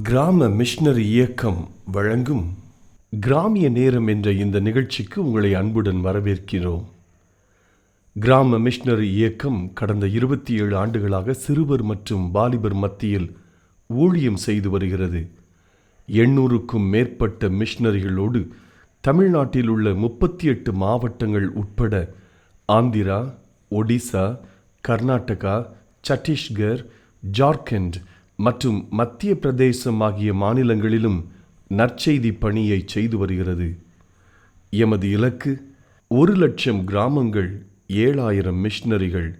கிராம மிஷனரி இயக்கம் வழங்கும் கிராமிய நேரம் என்ற இந்த நிகழ்ச்சிக்கு உங்களை அன்புடன் வரவேற்கிறோம். கிராம மிஷனரி இயக்கம் கடந்த 27 ஆண்டுகளாக சிறுவர் மற்றும் வாலிபர் மத்தியில் ஊழியம் செய்து வருகிறது. 800க்கும் மேற்பட்ட மிஷனரிகளோடு தமிழ்நாட்டில் உள்ள 38 மாவட்டங்கள் உட்பட ஆந்திரா, ஒடிசா, கர்நாடகா, சத்தீஸ்கர், ஜார்க்கண்ட் மற்றும் மத்திய பிரதேசம் ஆகிய மாநிலங்களிலும் நற்செய்தி பணியை செய்து வருகிறது. எமது இலக்கு 1,00,000 கிராமங்கள், 7,000 மிஷனரிகள்,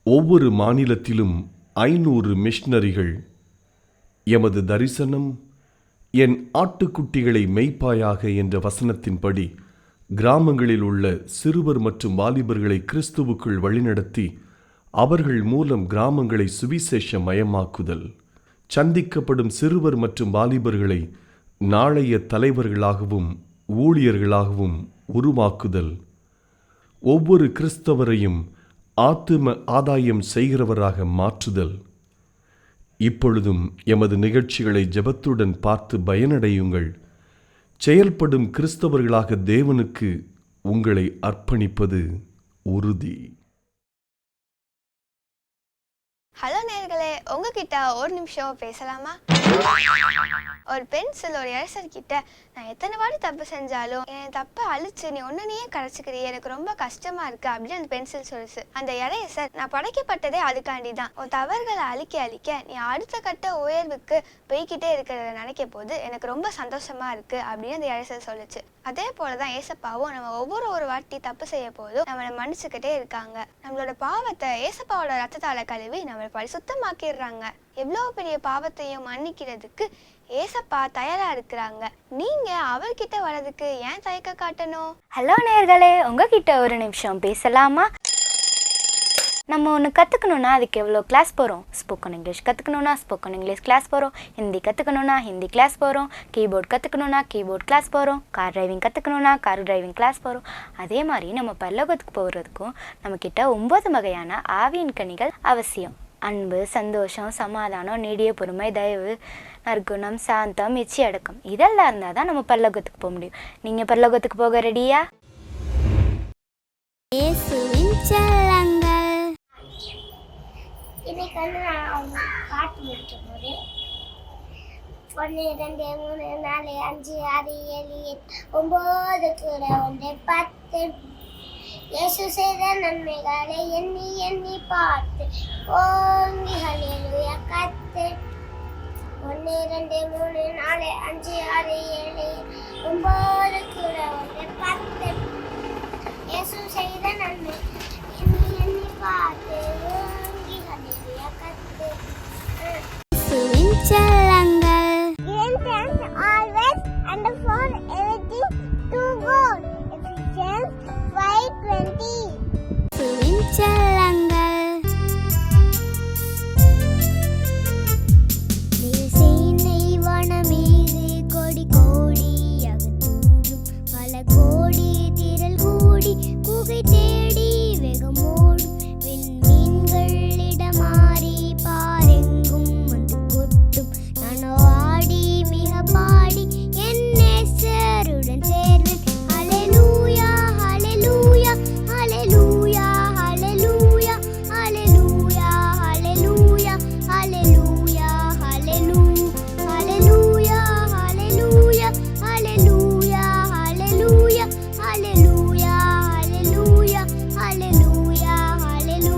ஒவ்வொரு மாநிலத்திலும் 500 மிஷனரிகள். எமது தரிசனம் என் ஆட்டுக்குட்டிகளை மேய்ப்பாயாக என்ற வசனத்தின்படி கிராமங்களில் உள்ள சிறுவர் மற்றும் வாலிபர்களை கிறிஸ்துவுக்குள் வழிநடத்தி அவர்கள் மூலம் கிராமங்களை சுவிசேஷ மயமாக்குதல், சந்திக்கப்படும் சிறுவர் மற்றும் வாலிபர்களை நாளைய தலைவர்களாகவும் ஊழியர்களாகவும் உருவாக்குதல், ஒவ்வொரு கிறிஸ்தவரையும் ஆத்தும ஆதாயம் செய்கிறவராக மாற்றுதல். இப்பொழுதும் எமது நிகழ்ச்சிகளை ஜெபத்துடன் பார்த்து பயனடையுங்கள். செயல்படும் கிறிஸ்தவர்களாக தேவனுக்கு உங்களை அர்ப்பணிப்பது உறுதி. ஹலோ நேயர்களே, உங்ககிட்ட ஒரு நிமிஷம் பேசலாமா? ஒரு பென்சில் ஒரு இறைசர் கிட்ட, நான் எத்தனை வாட்டி தப்பு செஞ்சாலும் என் தப்பை அழிச்சு நீ ஒன்னனையே கரைச்சிக்கிறீ, எனக்கு ரொம்ப கஷ்டமா இருக்கு அப்படின்னு அந்த பென்சில் சொல்லுச்சு. அந்த இறைசர், நான் படைக்கப்பட்டதே அதுக்காண்டி தான். உன் தவறுகளை அழிக்க அழிக்க நீ அடுத்த கட்ட உயர்வுக்கு போய்கிட்டே இருக்கிறத நினைக்க போது எனக்கு ரொம்ப சந்தோஷமா இருக்கு அப்படின்னு அந்த இறைசர் சொல்லுச்சு. அதே போலதான் ஏசப்பாவும் நம்ம ஒவ்வொரு வாட்டி தப்பு செய்ய போதும் நம்மளை மன்னிச்சுக்கிட்டே இருக்காங்க. நம்மளோட பாவத்தை ஏசப்பாவோட ரத்தத்தால கழுவி நம்மளை பரிசுத்தமாக்கிடுறாங்க. எவ்வளவு பெரிய பாவத்தையும் மன்னிக்கிறதுக்கு ஏசப்பா தயாரா இருக்கிறாங்க. நீங்க அவர்கிட்ட வர்றதுக்கு ஏன் தயக்க காட்டணும்? ஹலோ நேயர்களே, உங்ககிட்ட ஒரு நிமிஷம் பேசலாமா? நம்ம ஒன்று கற்றுக்கணுன்னா அதுக்கு எவ்வளோ கிளாஸ் போகிறோம். ஸ்போக்கன் இங்கிலீஷ் கற்றுக்கணுன்னா ஸ்போக்கன் இங்கிலீஷ் கிளாஸ் போகிறோம். ஹிந்தி கற்றுக்கணுன்னா ஹிந்தி கிளாஸ் போகிறோம். கீபோர்ட் கற்றுக்கணுன்னா கீபோர்ட் கிளாஸ் போகிறோம். கார் டிரைவிங் கற்றுக்கணுன்னா கார் டிரைவிங் கிளாஸ் போகிறோம். அதே மாதிரி நம்ம பரலோகத்துக்கு போகிறதுக்கும் நம்மக்கிட்ட 9 வகையான ஆவியின் கனிகள் அவசியம். அன்பு, சந்தோஷம், சமாதானம், நீடிய பொறுமை, தயவு, நற்குணம், சாந்தம், இச்சை அடக்கம். இதெல்லாம் இருந்தால் தான் நம்ம பரலோகத்துக்கு போக முடியும். நீங்கள் பரலோகத்துக்கு போக ரெடியா? இன்னைக்கு நான் பாட்டு முடிக்க போகிறேன். 1 2 3 4 5 6 7 8 9 கூட 1 10 இயேசு செய்த நன்மைகளை எண்ணி எண்ணி பார்த்து ஓங்கி ஹல்லேலூயா கத்து. 1 2 3 4 5 6 7 9 கூட 1 10 இயேசு செய்த நன்மை எண்ணி எண்ணி பார்த்து ஓங்கி ஹல்லேலூயா கத்து. Always and for everything to God. Ephesians 5:20. கோடி கோடியாக தூங்கும் பல கோடி திரள் கூடி குகை தேடி வேகமோடும் விண்மீன்களிடம் மாறி பாரெங்கும் வந்து கொட்டும். நானோ ஆடி மிக பாடி என் நேசருடன் சேர்வேன். ஹல்லேலூயா ஹல்லேலூயா ஹல்லேலூயா ஹல்லேலூயா ஹல்லேலூயா ஹல்லேலூயா ஹல்லேலூயா ஹல்லேலூயா ஹல்லேலூயா ஹல்லேலூயா ஹல்லேலூயா ஹல்லேலூயா ஹல்லேலூயா ஹல்லேலூயா ஹல்லேலூயா.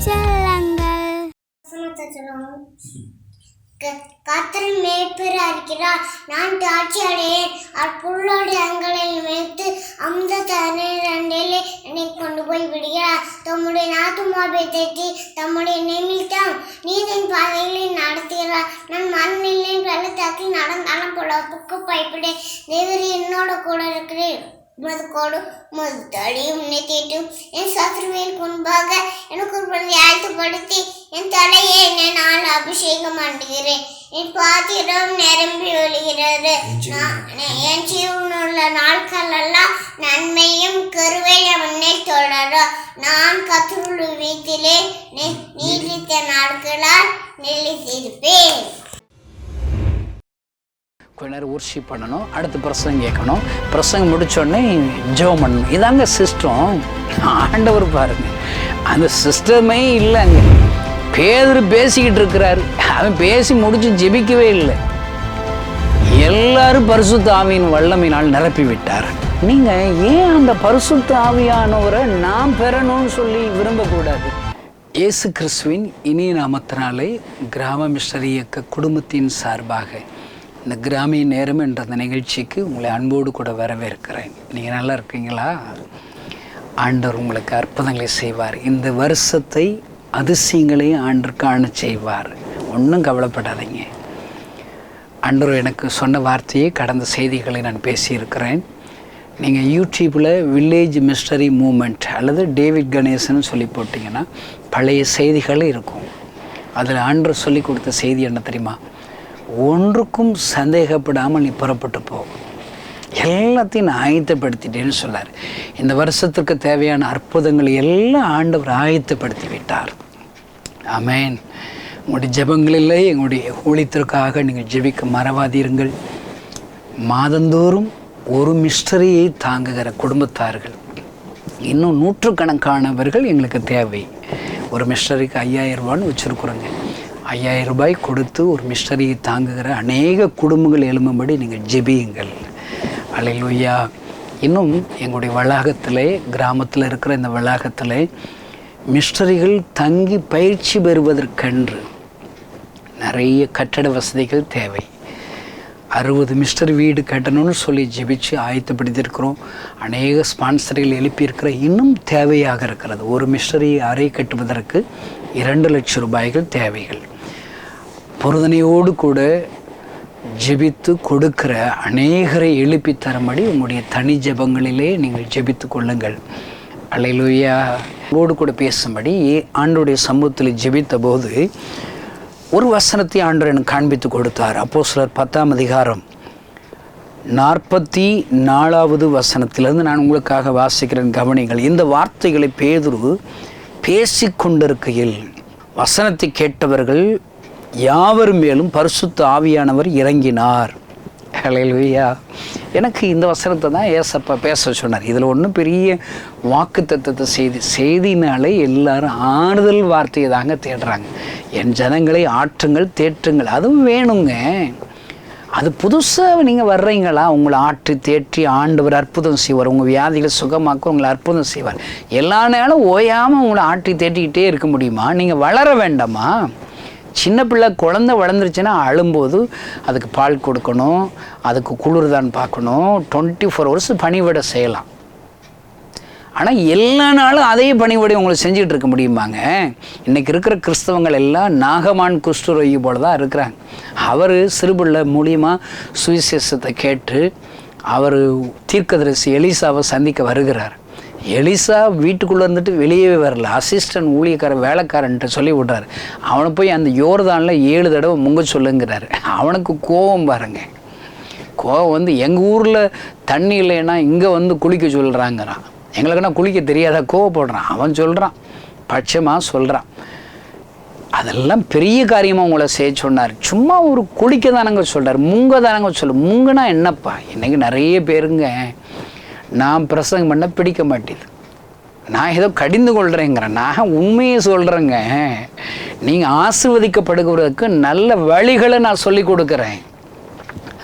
செல்லங்கள். கர்த்தர் மேய்ப்பராக இருக்கிறார், நான் தாட்சி அடையேன். புல்லோடு அங்களில் மேய்த்து அந்த தண்ணீரிலே என்னை கொண்டு போய் விடுகிறார். தம்முடைய நாத்துமாவை தேற்றி தம்முடைய நிமித்தம் நீதின் பாதைகளில் நடத்துகிறார். நான் மண்ணிலின் வெள்ளத்தாக்கில் நடந்தாலும் புலப்புக்கு பயப்படேன். தேவரீ என்னோட கூட இருக்கிறேன். முதுகோடு முதுத்தடியும் உன்னை தேட்டும். என் சத்ருவின் முன்பாக எனக்கு ஒரு ஆயத்தப்படுத்தி என் தலையை நான் அபிஷேகம் பண்ணுகிறேன். என் பாத்திரம் நிரம்பி ஒழுகிறது. என் ஜீவனுள்ள நாட்கள் எல்லாம் நன்மையும் கருவையும் உன்னை தொடரும். நான் கர்த்தருடைய வீட்டிலே நீடித்த நாட்களால் நிலைத்திருப்பேன். கொஞ்ச நேரம் ஊர்ஷிப் பண்ணணும், அடுத்து பிரசங்கம் கேட்கணும், பிரசங்கம் முடித்தோடனே ஜெபம் பண்ணணும். இதாங்க சிஸ்டம். ஆண்டவர் பாருங்க, அந்த சிஸ்டமே இல்லைங்க. பேதுரு பேசிக்கிட்டு இருக்கிறாரு, அவன் பேசி முடிச்சு ஜெபிக்கவே இல்லை. எல்லாரும் பரிசுத்த ஆவியின் வல்லமையினால் நிரப்பி விட்டார். நீங்கள் ஏன் அந்த பரிசுத்த ஆவியானவரை நாம் பெறணும்னு சொல்லி விரும்பக்கூடாது? இயேசு கிறிஸ்துவின் இனிய நாமத்தினாலே கிராம மிஷனரி இயக்க குடும்பத்தின் சார்பாக இந்த கிராமிய நேரம் என்ற அந்த நிகழ்ச்சிக்கு உங்களை அன்போடு கூட வரவேற்கிறேன். நீங்கள் நல்லா இருக்கீங்களா? ஆண்டவர் உங்களுக்கு அற்புதங்களை செய்வார். இந்த வருஷத்தை அதிசயங்களையும் ஆண்டவர் காண செய்வார். ஒன்றும் கவலைப்படாதீங்க. ஆண்டவர் எனக்கு சொன்ன வார்த்தையை கடந்த செய்திகளை நான் பேசியிருக்கிறேன். நீங்கள் யூடியூப்பில் வில்லேஜ் மிஸ்டரி மூமெண்ட் அல்லது டேவிட் கணேசன் சொல்லி போட்டிங்கன்னா பழைய செய்திகள் இருக்கும். அதில் ஆண்டவர் சொல்லி கொடுத்த செய்தி என்ன தெரியுமா? ஒன்றுக்கும் சந்தேகப்படாமல் நீ புறப்பட்டு போ, எல்லாத்தையும் நான் ஆயத்தப்படுத்திட்டேன்னு சொன்னார். இந்த வருஷத்துக்கு தேவையான அற்புதங்களை எல்லாம் ஆண்டவர் ஆயத்தப்படுத்தி விட்டார். ஆமேன். உங்களுடைய ஜெபங்களிலே எங்களுடைய ஊழியத்திற்காக நீங்கள் ஜெபிக்க மறவாதீருங்கள். மாதந்தோறும் ஒரு மிஸ்டரியை தாங்குகிற குடும்பத்தார்கள் இன்னும் நூற்றுக்கணக்கானவர்கள் எங்களுக்கு தேவை. ஒரு மிஸ்டரிக்கு 5000 ரூபான்னு வச்சுருக்குறோங்க. 5000 ரூபாய் கொடுத்து ஒரு மிஸ்டரியை தாங்குகிற அநேக குடும்பங்கள் எழும்பும்படி நீங்கள் ஜெபியுங்கள். அல்லேலூயா. இன்னும் எங்களுடைய வளாகத்தில், கிராமத்தில் இருக்கிற இந்த வளாகத்தில் மிஸ்டரிகள் தங்கி பயிற்சி பெறுவதற்கென்று நிறைய கட்டட வசதிகள் தேவை. 60 மிஸ்டரி வீடு கட்டணும்னு சொல்லி ஜெபிச்சு ஆயத்தப்படுத்தியிருக்கிறோம். அநேக ஸ்பான்சர்கள் எழுப்பியிருக்கிற இன்னும் தேவையாக இருக்கிறது. ஒரு மிஸ்டரி அறை கட்டுவதற்கு 2 லட்சம் ரூபாய்கள் தேவைகள். பொருதனையோடு கூட ஜெபித்து கொடுக்கிற அநேகரை எழுப்பி தரும்படி உங்களுடைய தனி ஜெபங்களிலே நீங்கள் ஜெபித்து கொள்ளுங்கள். அல்லேலூயா. ஓடு கூட பேசும்படி ஆண்டவருடைய சமூகத்தில் ஜெபித்த போது ஒரு வசனத்தை ஆண்டவர் எனக்கு காண்பித்து கொடுத்தார். அப்போஸ்தலர் 10ஆம் அதிகாரம் 44வது வசனத்திலிருந்து நான் உங்களுக்காக வாசிக்கிறேன், கவனிங்கள். இந்த வார்த்தைகளை பேதுரு பேசிக்கொண்டிருக்கையில் வசனத்தை கேட்டவர்கள் யாவர் மேலும் பரிசுத்த ஆவியானவர் இறங்கினார். ஹல்லேலூயா. எனக்கு இந்த வசனத்தை தான் ஏசப்பா பேச சொன்னார். இதில் ஒன்றும் பெரிய வாக்கு தத்தத்தை செய்தினாலே எல்லாரும் ஆறுதல் வார்த்தையை தாங்க தேடுறாங்க. என் ஜனங்களை ஆற்றுங்கள், தேற்றுங்கள், அதுவும் வேணுங்க. அது புதுசாக நீங்கள் வர்றீங்களா? உங்களை ஆற்றி தேற்றி ஆண்டவர் அற்புதம் செய்வார். உங்கள் வியாதிகளை சுகமாக்க உங்களை அற்புதம் செய்வார். எல்லா நேரம் ஓயாமல் உங்களை ஆற்றி தேற்றிக்கிட்டே இருக்க முடியுமா? நீங்கள் வளர வேண்டாமா? சின்ன பிள்ளை குழந்தை வளர்ந்துருச்சுன்னா அழும்போது அதுக்கு பால் கொடுக்கணும், அதுக்கு குளிர்தான் பார்க்கணும், 24 hours பணிவிடை செய்யலாம். ஆனால் எல்லா நாளும் அதே பணிவிடை உங்களை செஞ்சுக்கிட்டு இருக்க முடியுமாங்க? இன்றைக்கி இருக்கிற கிறிஸ்தவங்கள் எல்லாம் நாகமான் குஷ்டரோகி போல தான் இருக்கிறாங்க. அவர் சிறுபிள்ளை மூலியமாக சுவிசேஷத்தை கேட்டு அவர் தீர்க்கதரிசி எலிசாவை சந்திக்க வருகிறார். எலிசா வீட்டுக்குள்ளே இருந்துட்டு வெளியே வரல. அசிஸ்டன்ட் ஊழியக்காரன் வேலைக்காரன்ட்டு சொல்லி விட்றாரு. அவனை போய் அந்த யோர்தானில் 7 தடவை முங்க சொல்லுங்கிறாரு. அவனுக்கு கோபம் பாருங்க. கோபம் வந்து எங்கள் ஊரில் தண்ணி இல்லைன்னா இங்கே வந்து குளிக்க சொல்கிறாங்கிறான். எங்களுக்குன்னா குளிக்க தெரியாத கோவப்படுறான். அவன் சொல்கிறான், பட்சமாக சொல்கிறான். அதெல்லாம் பெரிய காரியமாக உங்களை செய்ய சொன்னார். சும்மா ஒரு குளிக்க தானங்க சொல்கிறார், முங்க தானங்க முங்குனா என்னப்பா? இன்றைக்கி நிறைய பேருங்க நான் பிரசங்கம் பண்ண பிடிக்க மாட்டேது, நான் ஏதோ கடிந்து கொள்கிறேங்கிறேன். நான் உண்மையை சொல்கிறேங்க. நீங்கள் ஆசீர்வதிக்கப்படுகிறதுக்கு நல்ல வழிகளை நான் சொல்லி கொடுக்குறேன்.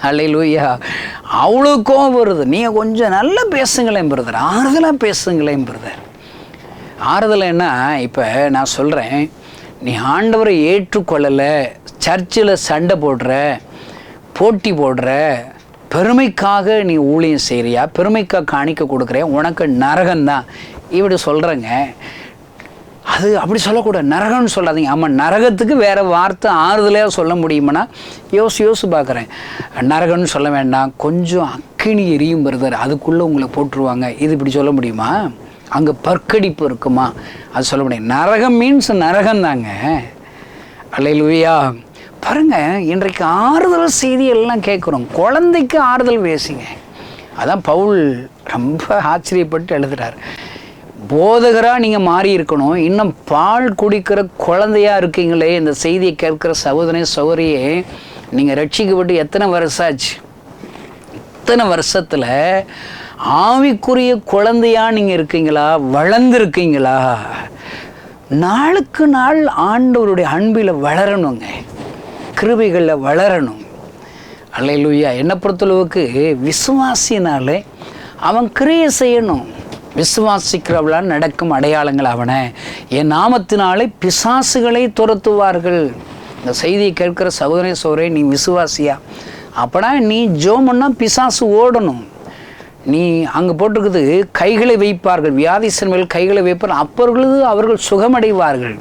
அல்லேலூயா. அவ்வளோ கோவம் வருது. நீங்கள் கொஞ்சம் நல்லா பேசுங்களேன் பிரதர், ஆறுதலாக பேசுங்களேன் பிரதர். ஆறுதல் என்ன, இப்போ நான் சொல்கிறேன், நீ ஆண்டவரை ஏற்றுக்கொள்ளலை, சர்ச்சில் சண்டை போடுற, போட்டி போடுற, பெருமைக்காக நீ ஊழியம் செய்கிறியா, பெருமைக்காக காணிக்க கொடுக்குற, உனக்கு நரகம்தான் இப்படி சொல்கிறேங்க. அது அப்படி சொல்லக்கூடாது, நரகம்னு சொல்லாதீங்க. ஆமாம், நரகத்துக்கு வேறு வார்த்தை ஆறுதலையாக சொல்ல முடியுமானா யோசி பார்க்குறேன். நரகம்னு சொல்ல வேண்டாம், கொஞ்சம் அக்கினி எரியும் பிரதர், அதுக்குள்ளே உங்களை போட்டுருவாங்க, இது இப்படி சொல்ல முடியுமா? அங்கே பற்கடிப்பு இருக்குமா, அது சொல்ல முடியும். நரகம் மீன்ஸ் நரகம் தாங்க. அல்லேலூயா. பாருங்கள், இன்றைக்கு ஆறுதல் செய்தி எல்லாம் கேட்குறோம், குழந்தைக்கு ஆறுதல் பேசுங்க. அதான் பவுல் ரொம்ப ஆச்சரியப்பட்டு எழுதுகிறார். போதகராக நீங்கள் மாறி இருக்கணும், இன்னும் பால் குடிக்கிற குழந்தையாக இருக்கீங்களே. இந்த செய்தியை கேட்குற சகோதரனே சகோதரியே, நீங்கள் ரட்சிக்கப்பட்டு எத்தனை வருஷம் ஆச்சு? இத்தனை வருஷத்தில் ஆவிக்குரிய குழந்தையாக நீங்கள் இருக்கீங்களா? வளர்ந்துருக்கீங்களா? நாளுக்கு நாள் ஆண்டவருடைய அன்பில் வளரணுங்க, கிருபைகளில் வளரணும். அல்லேலூயா. என்னை பொறுத்தளவுக்கு விசுவாசினாலே அவன் கிரியை செய்யணும். விசுவாசிக்கிறவளால் நடக்கும் அடையாளங்கள் அவனை, என் நாமத்தினாலே பிசாசுகளை துரத்துவார்கள். இந்த செய்தியை கேட்கிற சகோதரி சோரே, நீ விசுவாசியா? அப்போனா நீ ஜோமன்னா பிசாசு ஓடணும். நீ அங்கே போட்டிருக்குது, கைகளை வைப்பார்கள், வியாதிசன் மேல் கைகளை வைப்பார்கள், அப்பொழுது அவர்கள் சுகமடைவார்கள்.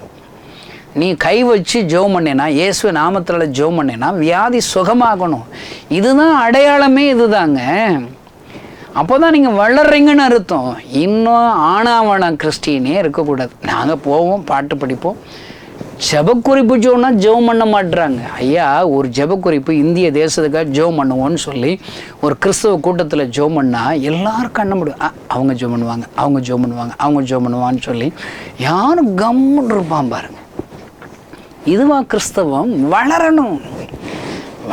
நீ கை வச்சு ஜெபம் பண்ணேனா, இயேசு நாமத்தில் ஜெபம் பண்ணேனா வியாதி சுகமாகணும். இதுதான் அடையாளமே, இதுதாங்க. அப்போ தான் நீங்கள் வளர்றீங்கன்னு அர்த்தம். இன்னும் ஆனாவனா கிறிஸ்டினே இருக்கக்கூடாது. நாங்கள் போவோம், பாட்டு படிப்போம், ஜெபக்குறிப்பு சொன்னால் ஜெபம் பண்ண மாட்டுறாங்க. ஐயா, ஒரு ஜெபக்குறிப்பு இந்திய தேசத்துக்காக ஜெபம் பண்ணுவோன்னு சொல்லி ஒரு கிறிஸ்தவ கூட்டத்தில் ஜெபம் பண்ணால் எல்லாரும் கண்ண முடியும். அவங்க ஜெபம் பண்ணுவாங்க, அவங்க ஜெபம் பண்ணுவாங்க, அவங்க ஜெபம் பண்ணுவான்னு சொல்லி யாரும் கம்முன்னு இருப்பான் பாருங்க. இதுவா கிறிஸ்தவம்? வளரணும்,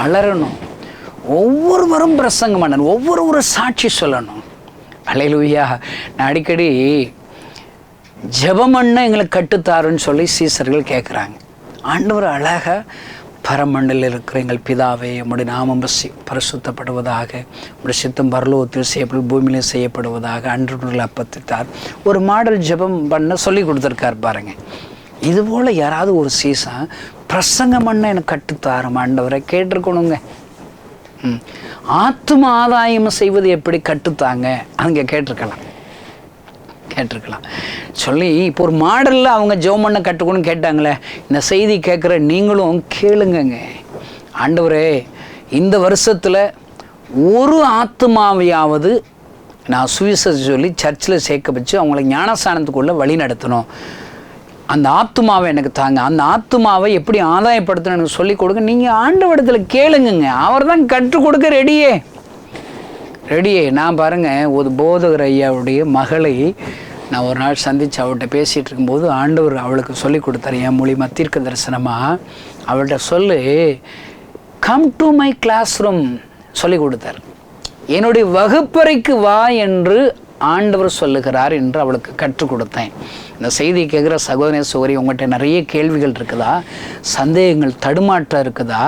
வளரணும். ஒவ்வொருவரும் பிரசங்கம் பண்ணணும், ஒவ்வொருவரும் சாட்சி சொல்லணும். அல்லேலூயா. நான் அடிக்கடி ஜெபம் பண்ண எங்களுக்கு கட்டுத்தாருன்னு சொல்லி சீசர்கள் கேட்குறாங்க. ஆண்டவர் அழகாக பரமண்டலில் இருக்கிற எங்கள் பிதாவே, உம்முடைய நாமம் பரிசுத்தப்படுவதாக, உம்முடைய சித்தம் பரலோகத்தில் செய்யப்படும் பூமியிலும் செய்யப்படுவதாக, அன்று அப்பத்தித்தார் ஒரு மாடல் ஜெபம் பண்ண சொல்லி கொடுத்துருக்கார் பாருங்க. இதுபோல் யாராவது ஒரு சீசன் பிரசங்கம் பண்ண எனக்கு கட்டுத்தாரம் ஆண்டவரை கேட்டிருக்கணுங்க. ஆத்தும ஆதாயம் செய்வது எப்படி கட்டுத்தாங்க அங்கே கேட்டிருக்கலாம் சொல்லி இப்போ ஒரு மாடலில் அவங்க ஜெபம் பண்ண கற்றுக்கணும்னு கேட்டாங்களே. இந்த செய்தி கேட்குற நீங்களும் கேளுங்கங்க. ஆண்டவரே, இந்த வருஷத்தில் ஒரு ஆத்துமாவையாவது நான் சுவிசேஷம் சொல்லி சர்ச்சில் சேர்க்க வச்சு அவங்கள ஞானஸ்தானத்துக்குள்ளே வழி நடத்தணும். அந்த ஆத்துமாவை எனக்கு தாங்க, அந்த ஆத்துமாவை எப்படி ஆதாயப்படுத்தணும் எனக்கு சொல்லிக் கொடுங்க. நீங்கள் ஆண்டவரிடத்தில் கேளுங்க, அவர் தான் கற்றுக் கொடுக்க ரெடியே. நான் பாருங்கள், ஒரு போதகர் ஐயாவுடைய மகளை நான் ஒரு நாள் சந்தித்து அவள்கிட்ட பேசிகிட்டு இருக்கும்போது ஆண்டவர் அவளுக்கு சொல்லி கொடுத்தாரு, என் மூலியமா தீர்க்க தரிசனமாக அவள்கிட்ட சொல்லு, come to my class room சொல்லி கொடுத்தார். என்னுடைய வகுப்பறைக்கு வா என்று ஆண்டவர் சொல்லுகிறார் என்று அவளுக்கு கற்றுக் கொடுத்தேன். இந்த செய்தியை கேட்குற சகோதரி சகோதரி, உங்கள்கிட்ட நிறைய கேள்விகள் இருக்குதா, சந்தேகங்கள் தடுமாற்றம் இருக்குதா?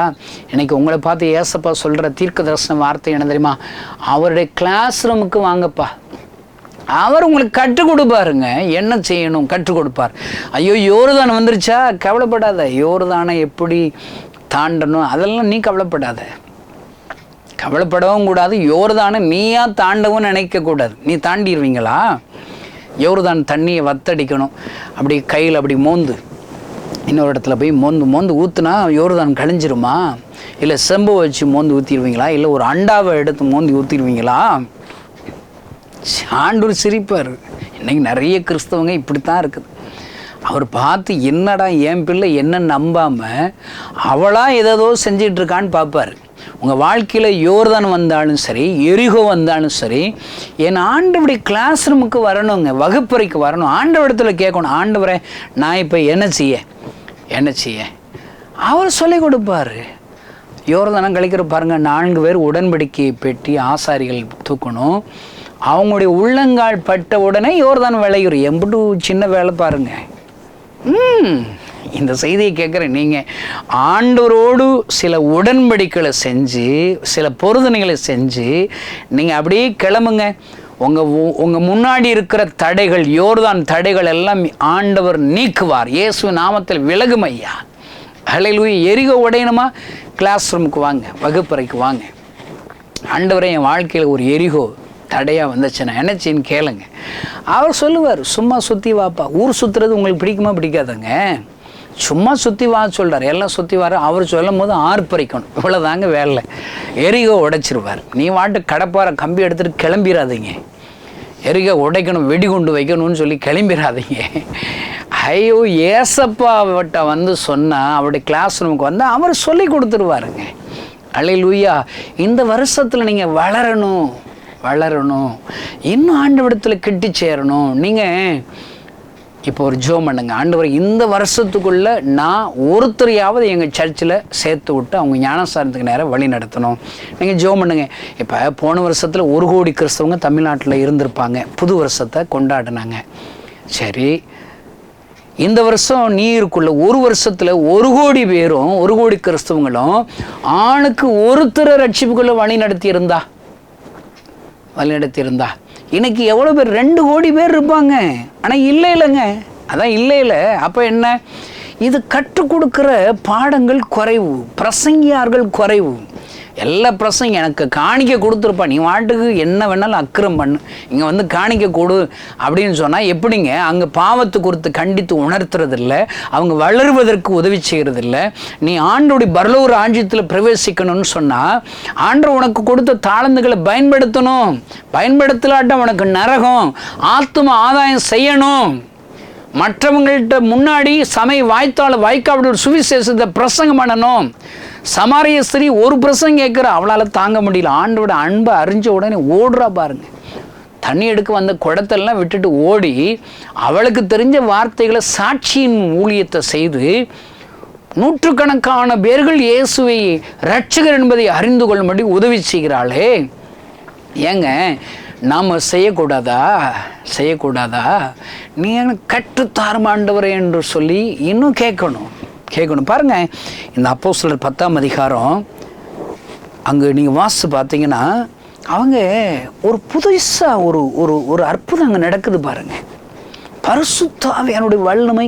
இன்றைக்கி உங்களை பார்த்து ஏசப்பா சொல்கிற தீர்க்க தரிசன வார்த்தை என்ன தெரியுமா? அவருடைய கிளாஸ் ரூமுக்கு வாங்கப்பா, அவர் உங்களுக்கு கற்றுக் கொடுப்பாருங்க, என்ன செய்யணும் கற்றுக் கொடுப்பார். ஐயோ யோர்தான் வந்துருச்சா, கவலைப்படாத. யோர்தானை எப்படி தாண்டணும் அதெல்லாம் நீ கவலைப்படவும் கூடாது. யோர்தானை நீயா தாண்டவும் நினைக்கக்கூடாது. நீ தாண்டிடுவீங்களா? யோர்தான் தண்ணியை வத்தடிக்கணும், அப்படி கையில் அப்படி மோந்து இன்னொரு இடத்துல போய் மோந்து ஊற்றுனா யோர்தான் கழிஞ்சிருமா? இல்லை செம்பை வச்சு மோந்து ஊற்றிடுவீங்களா? இல்லை ஒரு அண்டாவை எடுத்து மோந்தி ஊற்றிடுவீங்களா? ஆண்டவர் சிரிப்பார். இன்றைக்கி நிறைய கிறிஸ்தவங்க இப்படித்தான் இருக்குது. அவர் பார்த்து என்னடா என் பிள்ளை என்ன நம்பாமல் அவளாக ஏதோ செஞ்சிட்ருக்கான்னு பார்ப்பார். உங்கள் வாழ்க்கையில் யோர்தான் வந்தாலும் சரி, எரிகோ வந்தாலும் சரி, என் ஆண்டவருடைய கிளாஸ் ரூமுக்கு வரணுங்க, வகுப்பறைக்கு வரணும், ஆண்டவரிடத்தில் கேட்கணும், ஆண்டவரை நான் இப்போ என்ன செய்ய அவர் சொல்லிக் கொடுப்பார். யோர்தானம் கழிக்கிற பாருங்கள், 4 பேர் உடன்படிக்கை பெட்டி ஆசாரிகள் தூக்கணும். அவங்களுடைய உள்ளங்கால் பட்ட உடனே யோர்தான் விளையுறு. எம்பிட்டு சின்ன வேலை பாருங்கள். இந்த செய்தியை கேட்குற நீங்கள் ஆண்டவரோடு சில உடன்படிக்கைகளை செஞ்சு, சில பொருத்தனைகளை செஞ்சு நீங்கள் அப்படியே கிளம்புங்க. உங்கள் முன்னாடி இருக்கிற தடைகள், யோர்தான் தடைகள் எல்லாம் ஆண்டவர் நீக்குவார். இயேசு நாமத்தில் விலகும் ஐயா. ஹல்லேலூயா. எரிகோ உடையணுமா? கிளாஸ் ரூமுக்கு வாங்க, வகுப்பறைக்கு வாங்க. ஆண்டவரே, என் வாழ்க்கையில் ஒரு எரிகோ தடையாக வந்துச்சுன்னா என்னச்சின்னு கேளுங்க. அவர் சொல்லுவார், சும்மா சுற்றி வாப்பா. ஊர் சுற்றுறது உங்களுக்கு பிடிக்குமா பிடிக்காதுங்க? சும்மா சுற்றி வா சொல்கிறார், எல்லாம் சுற்றி வர. அவர் சொல்லும் போது ஆர்ப்பரிக்கணும், இவ்வளோதாங்க வேலை. எரிகோ உடைச்சிருவார். நீ வாட்டு கடப்பார கம்பி எடுத்துகிட்டு கிளம்பிடாதீங்க. எரிகோ உடைக்கணும், வெடிகுண்டு வைக்கணும்னு சொல்லி கிளம்பிடாதீங்க. ஐயோ, ஏசப்பாவட்ட வந்து சொன்னால் அவருடைய கிளாஸ் ரூமுக்கு வந்து அவர் சொல்லி கொடுத்துருவாருங்க. அல்லேலூயா. இந்த வருஷத்தில் நீங்கள் வளரணும், இன்னும் ஆண்டவரிடத்தில் கிட்டி சேரணும். நீங்கள் இப்போ ஒரு ஜெபம் பண்ணுங்க. ஆண்டவர், இந்த வருஷத்துக்குள்ளே நான் ஒருத்தரையாவது எங்கள் சர்ச்சில் சேர்த்து விட்டு அவங்க ஞானஸ்தானத்துக்கு நேரம் வழி நடத்தணும். நீங்கள் ஜெபம் பண்ணுங்க. இப்போ போன வருஷத்தில் 1 கோடி கிறிஸ்தவங்க தமிழ்நாட்டில் இருந்திருப்பாங்க, புது வருஷத்தை கொண்டாடினாங்க. சரி, இந்த வருஷம் நீருக்குள்ள ஒரு வருஷத்தில் 1 கோடி பேரும் 1 கோடி கிறிஸ்தவங்களும் ஆணுக்கு ஒருத்தரை ரட்சிப்புக்குள்ளே வழி நடத்தியிருந்தா இன்னைக்கு எவ்வளோ பேர்? 2 கோடி பேர் இருப்பாங்க. ஆனால் இல்லைங்க, அதான் இல்லை. அப்போ என்ன? இது கற்றுக் கொடுக்குற பாடங்கள் குறைவு, பிரசங்கியார்கள் குறைவு. எல்லா பிரசங்க எனக்கு காணிக்க கொடுத்துருப்பா, நீ வாட்டுக்கு என்ன வேணாலும் அக்கிரம் பண்ணு, இங்கே வந்து காணிக்க கொடு அப்படின்னு சொன்னால் எப்படிங்க? அங்கே பாவத்தை குறித்து கண்டித்து உணர்த்துறதில்ல, அவங்க வளருவதற்கு உதவி செய்கிறதில்ல. நீ ஆண்டோடைய பரலோக ராஜ்யத்தில் பிரவேசிக்கணும்னு சொன்னால் ஆண்டவர் உனக்கு கொடுத்த தாளந்துகளை பயன்படுத்தலாட்ட உனக்கு நரகம். ஆத்தும ஆதாயம் செய்யணும். மற்றவங்கள்ட்ட முன்னாடி சமய வாய்க்காவோட ஒரு சுவிசேஷத்தை பிரசங்கம் பண்ணணும். சமாரிய ஸ்திரீ ஒரு பிரசங்கம் கேட்குற, அவளால் தாங்க முடியல. ஆண்டோட அன்பை அறிஞ்ச உடனே ஓடுறா பாருங்க. தண்ணி எடுக்க வந்த குடத்தெல்லாம் விட்டுட்டு ஓடி அவளுக்கு தெரிஞ்ச வார்த்தைகளை சாட்சியின் ஊழியத்தை செய்து நூற்றுக்கணக்கான பேர்கள் இயேசுவை இரட்சகர் என்பதை அறிந்து கொள்ளும்படி உதவி செய்கிறாளே. ஏங்க, நாம் செய்யக்கூடாதா? நீ கற்றுத்தாரும் ஆண்டவரே என்று சொல்லி இன்னும் கேட்கணும். பாருங்க, இந்த அப்போஸ்தலர் 10ஆம் அதிகாரம் அங்கே நீங்கள் வாசித்து பார்த்தீங்கன்னா அவங்க ஒரு புதுசாக ஒரு அற்புதம் அங்கே நடக்குது பாருங்க. பரிசுத்த ஆவியானுடைய வல்லமை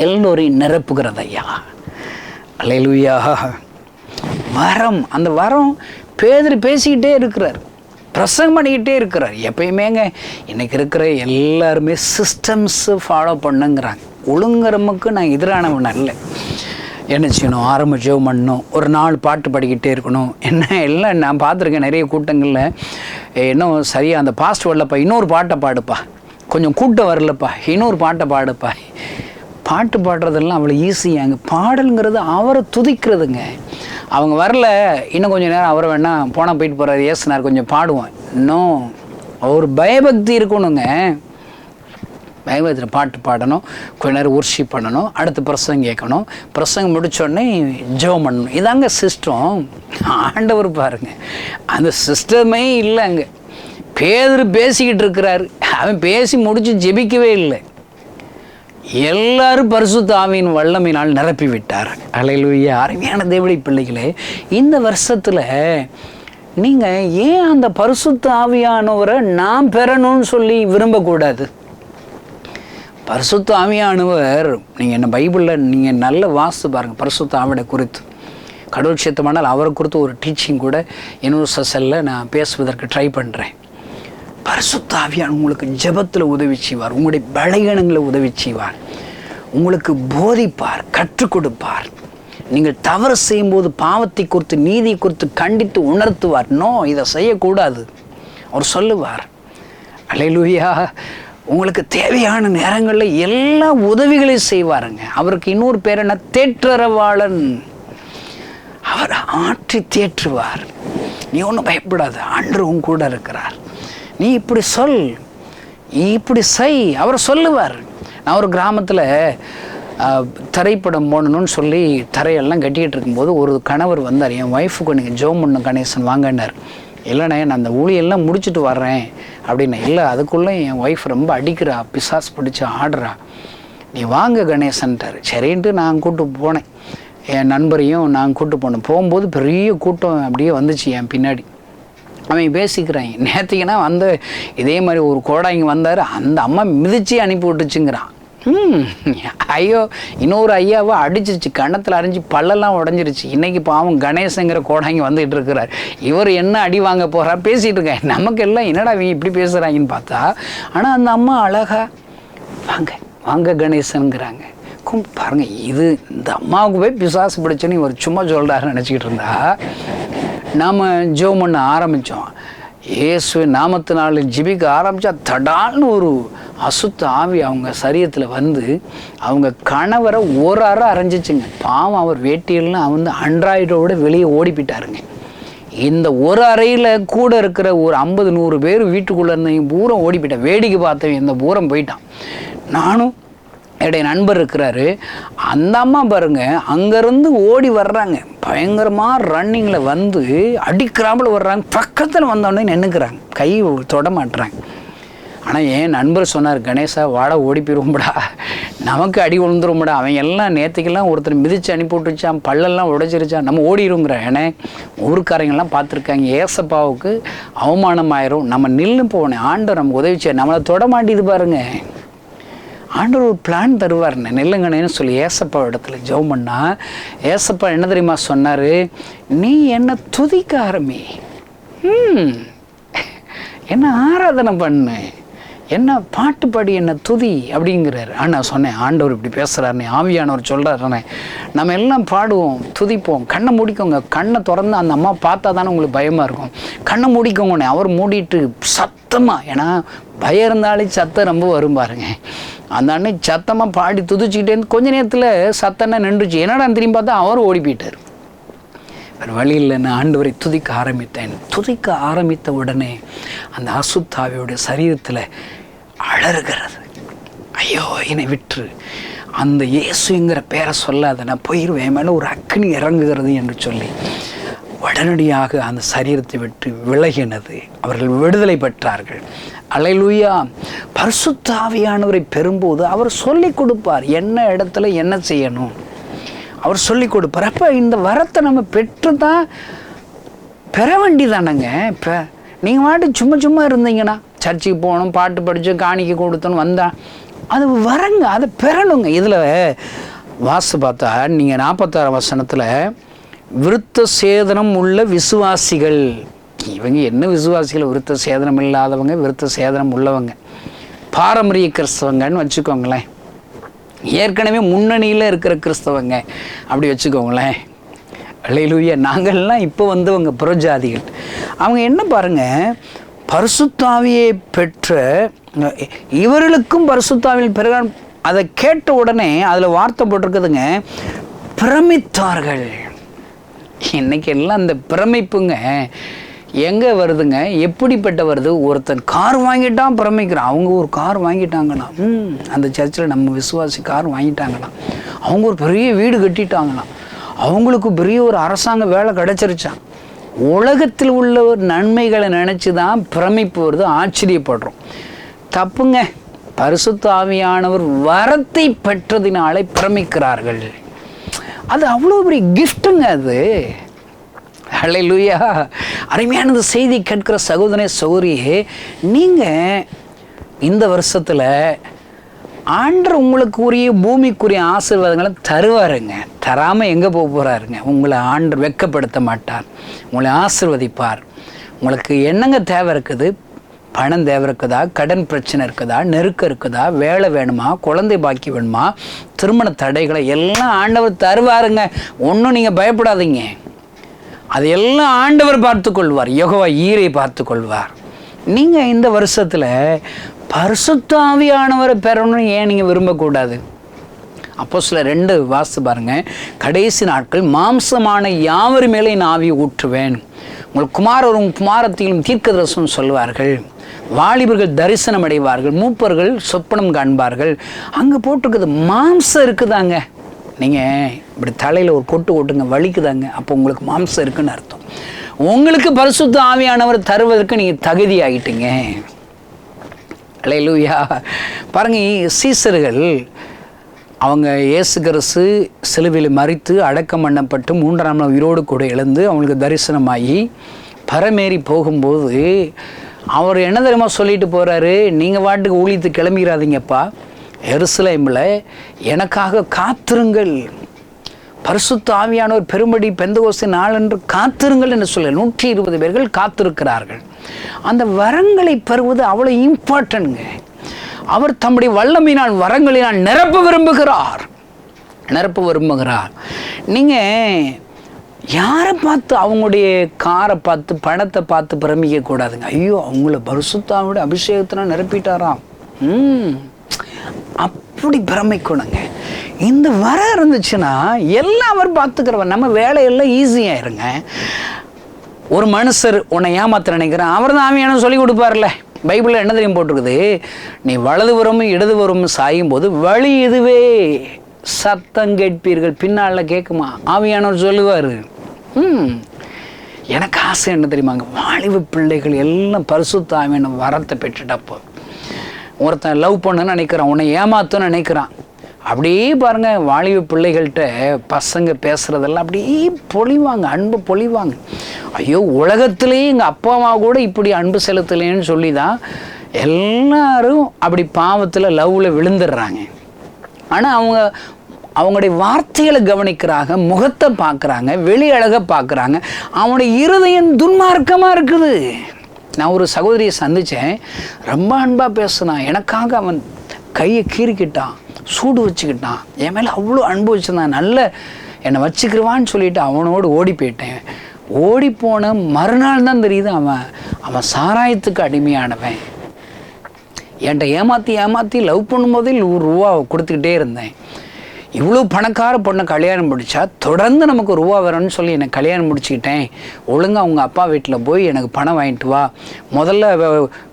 எல்லோரையும் நிரப்புகிறது ஐயா. அல்லேலூயா. வரம், அந்த வரம் பேதுரு பேசிக்கிட்டே இருக்கிறார், பிரசங்கம் பண்ணிக்கிட்டே இருக்கிறார். எப்பயுமேங்க இன்றைக்கி இருக்கிற எல்லாருமே சிஸ்டம்ஸு ஃபாலோ பண்ணுங்கிறாங்க. ஒழுங்கரமுக்கு நான் எதிரானவன் அல்ல. என்ன செய்யணும்? ஆரம்ப ஜெபம் பண்ணணும், ஒரு 4 பாட்டு பாடிக்கிட்டே இருக்கணும். என்ன எல்லாம் நான் பார்த்துருக்கேன் நிறைய கூட்டங்களில். இன்னும் சரியாக அந்த பாஸ்ட் வரலப்பா, இன்னொரு பாட்டை பாடுப்பா, கொஞ்சம் கூட்டம் வரலப்பா, இன்னொரு பாட்டை பாடுப்பா. பாட்டு பாடுறதெல்லாம் அவ்வளோ ஈஸியாங்க. பாடலுங்கிறது அவரை துதிக்கிறதுங்க. அவங்க வரல, இன்னும் கொஞ்சம் நேரம் அவரை வேணால் போனால் போயிட்டு போகிறாரு ஏசுனார், கொஞ்சம் பாடுவோம். இன்னும் ஒரு பயபக்தி இருக்கணுங்க. பயபக்தியில் பாட்டு பாடணும், கொஞ்ச நேரம் வொர்ஷிப் பண்ணணும், அடுத்து பிரசங்கம் கேட்கணும், பிரசங்கம் முடித்தோடனே ஜெபம் பண்ணணும். இதாங்க சிஸ்டம். ஆண்டவர் பாருங்க, அந்த சிஸ்டமே இல்லை அங்கே. பேதுரு பேசிக்கிட்டு இருக்கிறாரு, அவன் பேசி முடித்து ஜெபிக்கவே இல்லை. எல்லாரும் பரிசுத்த ஆவியின் வல்லமையினால் நிரப்பி விட்டார். அல்லேலூயா. அருமையான தேவனுடைய பிள்ளைகளே, இந்த வருஷத்தில் நீங்கள் ஏன் அந்த பரிசுத்த ஆவியானவரை நாம் பெறணும்னு சொல்லி விரும்பக்கூடாது? பரிசுத்த ஆவியானவர், நீங்கள் என்ன பைபிளில் நீங்கள் நல்ல வாசித்து பாருங்கள். பரிசுத்த ஆவியை குறித்து கடவுள் சித்தமானால் அவரை குறித்து ஒரு டீச்சிங் கூட இன்னொரு செஷனில் நான் பேசுவதற்கு ட்ரை பண்ணுறேன். பரிசுத்த ஆவியான் உங்களுக்கு ஜெபத்தில் உதவி செய்வார், உங்களுடைய பலகீனங்களை உதவி செய்வார், உங்களுக்கு போதிப்பார், கற்றுக் கொடுப்பார். நீங்கள் தவறு செய்யும்போது பாவத்தை குறித்து நீதியை குறித்து கண்டித்து உணர்த்துவார். நோ, இதை செய்யக்கூடாது அவர் சொல்லுவார். அல்லேலூயா. உங்களுக்கு தேவையான நேரங்களில் எல்லா உதவிகளையும் செய்வாருங்க. அவருக்கு இன்னொரு பேர் என்ன? தேற்றரவாளன். அவர் ஆற்றி தேற்றுவார். நீ ஒன்றும் பயப்படாது, ஆண்டவர் உன் கூட இருக்கிறார். நீ இப்படி சொல், இப்படி செய், அவர் சொல்லுவார். நான் ஒரு கிராமத்தில் திரைப்படம் போடணும்னு சொல்லி தரையெல்லாம் கட்டிக்கிட்டு இருக்கும்போது ஒரு கணவர் வந்தார். என் ஒய்ஃபுக்கு நீங்கள் ஜெபம் பண்ண கணேசன் வாங்கினார். இல்லைண்ணே, நான் அந்த ஊழியெல்லாம் முடிச்சுட்டு வர்றேன் அப்படின்னு. இல்லை, அதுக்குள்ளே என் ஒய்ஃப் ரொம்ப அடிக்கிறா, பிசாஸ் பிடிச்சி ஆடுறா, நீ வாங்க கணேசன்ட்டார். சரின்ட்டு நான் கூப்பிட்டு போனேன். என் நண்பரையும் நான் கூப்பிட்டு போனேன். போகும்போது பெரிய கூட்டம் அப்படியே வந்துச்சு என் பின்னாடி. அவன் பேசிக்கிறாங்க. நேற்றுக்குன்னா வந்து இதே மாதிரி ஒரு கோடாங்க வந்தார், அந்த அம்மா மிதிச்சு அனுப்பி விட்டுச்சுங்கிறான். ஐயோ, இன்னொரு ஐயாவை அடிச்சிருச்சு, கன்னத்தில் அரைஞ்சி பல்லெல்லாம் உடஞ்சிருச்சு. இன்றைக்கி பாவம் கணேசங்கிற கோடாங்க வந்துகிட்டு இருக்கிறார். இவர் என்ன அடி வாங்க போகிறார் பேசிகிட்டு இருக்காங்க. நமக்கு எல்லாம் என்னடா இவங்க இப்படி பேசுகிறாங்கன்னு பார்த்தா, ஆனால் அந்த அம்மா அழகா வாங்க வாங்க கணேசனுங்கிறாங்க. பாருங்க, இது இந்த அம்மாவுக்கு போய் பிசாசு பிடிச்சுன்னு இவர் சும்மா சொல்கிறாருன்னு நினச்சிக்கிட்டு இருந்தா, நாம் ஜெபம் பண்ண ஆரம்பித்தோம். இயேசு நாமத்தினால ஜெபிக்க ஆரம்பித்தா தடால்னு ஒரு அசுத்த ஆவி அவங்க சரீரத்தில் வந்து அவங்க கணவரை ஒரு அறை அரைஞ்சிச்சுங்க. பாவம், அவர் வேட்டியெல்லாம் வந்து அண்ட்ராய்டோட வெளியே ஓடிப்பிட்டாருங்க. இந்த ஒரு அறையில் கூட இருக்கிற ஒரு 50-100 பேர் வீட்டுக்குள்ளே இருந்தவங்க பூரம் ஓடிப்பிட்டான். வேடிக்கை பார்த்தவன் இந்த பூரம் போயிட்டான். நானும் என்னுடைய நண்பர் இருக்கிறாரு, அந்த அம்மா பாருங்க அங்கேருந்து ஓடி வர்றாங்க, பயங்கரமாக ரன்னிங்கில் வந்து அடிக்கிறாமல் வர்றாங்க. பக்கத்தில் வந்தோடனே நின்றுக்கிறாங்க, கை தொட மாட்டுறாங்க. ஆனால் என் நண்பர் சொன்னார், கணேசா வாட ஓடி போயிடுவோம்டா, நமக்கு அடி விழுந்துரும்டா, அவன் எல்லாம் நேற்றுக்கெல்லாம் ஒருத்தர் மிதித்து அனுப்பி விட்டுச்சான், பல்லெல்லாம் உடைச்சிருச்சான், நம்ம ஓடிடுங்கிறான். ஏன்னா ஊருக்காரங்கெல்லாம் பார்த்துருக்காங்க, ஏசப்பாவுக்கு அவமானம் ஆயிரும், நம்ம நின்று போனேன், ஆண்டவர் நமக்கு உதவிச்சார், நம்மளை தொட மாட்டேது பாருங்க. ஆண்டவர் ஒரு பிளான் தருவார்ண்ணே, நெல்லுங்கண்ணேன்னு சொல்லி ஏசப்பா இடத்துல ஜெபம் பண்ணா, ஏசப்பா என்ன தெரியுமா சொன்னார், நீ என்ன துதிக்க ஆரம்பி, என்ன ஆராதனை பண்ணு, என்ன பாட்டு பாடி என்ன துதி அப்படிங்கிறாரு. நான் சொன்னேன், ஆண்டவர் இப்படி பேசுகிறாருண்ணே, ஆவியானவர் சொல்கிறாருண்ணே, நம்ம எல்லாம் பாடுவோம் துதிப்போம், கண்ணை மூடிக்கோங்க. கண்ணை திறந்து அந்த அம்மா பார்த்தா தானே உங்களுக்கு பயமாக இருக்கும், கண்ணை மூடிக்கோங்கண்ணே. அவர் மூடிட்டு சத்தமாக, ஏன்னா பயம் இருந்தாலே சத்தம் ரொம்ப வரும் பாருங்க. அந்த அன்னைக்கு சத்தமாக பாடி துதிச்சுக்கிட்டே கொஞ்ச நேரத்தில் சத்தம்னா நின்றுச்சு. என்னடா திரும்பி பார்த்தா அவர் ஓடி போயிட்டார். வேறு வழி இல்லைன்னு ஆண்டவரை துதிக்க ஆரம்பித்தேன். துதிக்க ஆரம்பித்த உடனே அந்த அசுத்தாவியோடைய சரீரத்தில் அலறுகிறது, ஐயோ என்னை விட்டுரு, அந்த இயேசுங்கிற பேரை சொல்லாத, நான் போயிடுவேன், மேலே ஒரு அக்னி இறங்குகிறது என்று சொல்லி உடனடியாக அந்த சரீரத்தை விட்டு விலகினது. அவர்கள் விடுதலை பெற்றார்கள். அல்லேலூயா. பரிசுத்த ஆவியானவரை பெறும்போது அவர் சொல்லிக் கொடுப்பார், என்ன இடத்துல என்ன செய்யணும் அவர் சொல்லிக் கொடுப்பார். அப்போ இந்த வரத்தை நம்ம பெற்று தான் பெற வேண்டிதானங்க. இப்போ நீங்கள் பாட்டு சும்மா சும்மா இருந்தீங்கன்னா, சர்ச்சுக்கு போகணும், பாட்டு படித்து காணிக்க கொடுத்தோன்னு வந்தா அது வரங்க, அதை பெறணுங்க. இதில் வாசு பார்த்தா நீங்கள் 46 வசனத்தில் விருத்த சேதனம் உள்ள விசுவாசிகள், இவங்க என்ன விசுவாசிகள், விருத்த சேதனம் இல்லாதவங்க, விருத்த சேதனம் உள்ளவங்க, பாரம்பரிய கிறிஸ்தவங்கன்னு வச்சுக்கோங்களேன், ஏற்கனவே முன்னணியில் இருக்கிற கிறிஸ்தவங்க அப்படி வச்சுக்கோங்களேன். அல்லேலூயா. நாங்கள்லாம் இப்போ வந்தவங்க புறஜாதிகள். அவங்க என்ன பாருங்கள், பரிசுத்தாவியை பெற்ற இவர்களுக்கும் பரிசுத்தாவியில் பிறகு அதை கேட்ட உடனே அதில் வார்த்தை போட்டிருக்குதுங்க, பிரமித்தார்கள். இன்னைக்கு எல்லாம் அந்த பிரமிப்புங்க எங்கே வருதுங்க, எப்படிப்பட்ட வருது, ஒருத்தன் கார் வாங்கிட்டான் பிரமிக்கிறான், அவங்க ஒரு கார் வாங்கிட்டாங்களாம், அந்த சர்ச்சில் நம்ம விசுவாசி கார் வாங்கிட்டாங்களாம், அவங்க ஒரு பெரிய வீடு கட்டிட்டாங்களாம், அவங்களுக்கு பெரிய ஒரு அரசாங்க வேலை கிடச்சிருச்சான். உலகத்தில் உள்ள ஒரு நன்மைகளை நினச்சி தான் பிரமிப்பு வருது, ஆச்சரியப்படுறோம். தப்புங்க. பரிசுத்த ஆவியானவர் வரத்தை பெற்றதினாலே பிரமிக்கிறார்கள். அது அவ்வளோ பெரிய கிஃப்ட்டுங்க அது. அல்லேலூயா. அருமையானது செய்தி கேட்கிற சகோதரனே சகோதரியே, நீங்கள் இந்த வருஷத்தில் ஆண்டவர் உங்களுக்கு உரிய பூமிக்குரிய ஆசீர்வாதங்களை தருவாருங்க. தராமல் எங்கே போக போகிறாருங்க. உங்களை ஆண்டவர் வெட்கப்படுத்த மாட்டார், உங்களை ஆசீர்வதிப்பார். உங்களுக்கு என்னங்க தேவை இருக்குது, பணம் தேவை இருக்குதா, கடன் பிரச்சனை இருக்குதா, நெருக்கம் இருக்குதா, வேலை வேணுமா, குழந்தை பாக்கி வேணுமா, திருமண தடைகளை எல்லாம் ஆண்டவர் தருவாருங்க. ஒன்றும் நீங்கள் பயப்படாதீங்க, அதையெல்லாம் ஆண்டவர் பார்த்து கொள்வார். யெகோவா ஈரை பார்த்து கொள்வார். நீங்கள் இந்த வருஷத்தில் பரிசுத்த ஆவியானவரை பெறணும்னு ஏன் நீங்கள் விரும்பக்கூடாது? அப்போஸ்தலர் 2 வாசித்து பாருங்கள். கடைசி நாட்கள் மாம்சமான யாவர் மேலே என் ஆவியை ஊற்றுவேன், உங்கள் குமாரரும் குமாரத்திலும் தீர்க்கதரிசனம் சொல்வார்கள், வாலிபர்கள் தரிசனம் அடைவார்கள், மூப்பர்கள் சொப்பனம் காண்பார்கள். அங்கே போட்டிருக்குது மாம்சம் இருக்குதாங்க. நீங்கள் இப்படி தலையில் ஒரு கொட்டு கொட்டுங்க, வலிக்குதாங்க, அப்போ உங்களுக்கு மாம்சம் இருக்குன்னு அர்த்தம். உங்களுக்கு பரிசுத்த ஆவியானவர் தருவதற்கு நீங்கள் தகுதி ஆகிட்டீங்க. அல்லேலூயா. பாருங்கள், சீசர்கள் அவங்க இயேசு கிறிஸ்து சிலுவையில் மரித்து அடக்கம் பண்ணப்பட்டு 3ஆம் நாள் உயிரோடு கூட எழுந்து அவங்களுக்கு தரிசனமாகி பரமேறி போகும்போது அவர் என்ன தெரியுமா சொல்லிட்டு போகிறாரு, நீங்கள் வாட்டுக்கு ஊழியத்து கிளம்பிடாதீங்கப்பா, எருசலேமில் எனக்காக காத்திருங்கள், பரிசுத்த ஆவியானவர் பெரும்படி பெந்தகோஸ்து நாளன்று காத்திருங்கள் என்று சொல்ல 120 பேர்கள் காத்திருக்கிறார்கள். அந்த வரங்களை பெறுவது அவ்வளோ இம்பார்ட்டன்ட்ங்க. அவர் தம்முடைய வல்லமையினால் வரங்களினால் நிரப்ப விரும்புகிறார். நீங்கள் யாரை பார்த்து, அவங்களுடைய காரை பார்த்து, பணத்தை பார்த்து பிரமிக்க கூடாதுங்க. ஐயோ, அவங்கள பரிசுத்தாவோட அபிஷேகத்தினால் நிரப்பிட்டாராம், அப்படி பிரமிக்கணுங்க. இந்த வர இருந்துச்சுன்னா எல்லாம் அவர் பார்த்துக்கிறவர், நம்ம வேலையெல்லாம் ஈஸியாயிருங்க. ஒரு மனுஷர் உன்னை ஏமாத்த நினைக்கிறேன், அவர் தான் ஆவியான சொல்லி கொடுப்பார்ல. பைபிளில் என்ன தெரியும் போட்டிருக்குது, நீ வலதுபுறமும் இடதுபுறமும் சாயும் போது வழி இதுவே சத்தம் கேட்பீர்கள், பின்னால் கேட்குமா, ஆவியானவர் சொல்லுவார். எனக்கு ஆசை என்ன தெரியுமாங்க, வாலிப பிள்ளைகள் எல்லாம் பரிசுத்த ஆவியான வரத்தை பெற்றுட்டப்போ, ஒருத்தன் லவ் பண்ணுன்னு நினைக்கிறான், உன்னை ஏமாத்துன்னு நினைக்கிறான், அப்படியே பாருங்க வாலிப பிள்ளைகள்கிட்ட பசங்க பேசுறதெல்லாம் அப்படியே பொழிவாங்க, அன்பு பொழிவாங்க. ஐயோ, உலகத்திலேயே எங்கள் அப்பா அம்மா கூட இப்படி அன்பு செலுத்தலைன்னு சொல்லி தான் எல்லாரும் அப்படி பாவத்தில் லவ்வில் விழுந்துடுறாங்க. ஆனால் அவங்களுடைய வார்த்தைகளை கவனிக்கிறாங்க, முகத்தை பார்க்குறாங்க, வெளி அழகை பார்க்குறாங்க, அவனுடைய இருதயம் துன்மார்க்கமாக இருக்குது. நான் ஒரு சகோதரியை சந்தித்தேன், ரொம்ப அன்பாக பேசினான், எனக்காக அவன் கையை கீறிக்கிட்டான், சூடு வச்சுக்கிட்டான், என் மேலே அவ்வளோ அன்பு வச்சுருந்தான், நல்ல என்னை வச்சுக்கிடுவான்னு சொல்லிவிட்டு அவனோடு ஓடி போயிட்டேன். ஓடி போன மறுநாள் தான் தெரியுது அவன் சாராயத்துக்கு அடிமையானவன். என்கிட்ட ஏமாற்றி லவ் பண்ணும்போதே ₹100 கொடுத்துக்கிட்டே இருந்தேன். இவ்வளோ பணக்கார பொண்ணை கல்யாணம் முடித்தா தொடர்ந்து நமக்கு ரூபா வரணும்னு சொல்லி என்னை கல்யாணம் முடிச்சுக்கிட்டேன். ஒழுங்காக அவங்க அப்பா வீட்டில் போய் எனக்கு பணம் வாங்கிட்டு வா, முதல்ல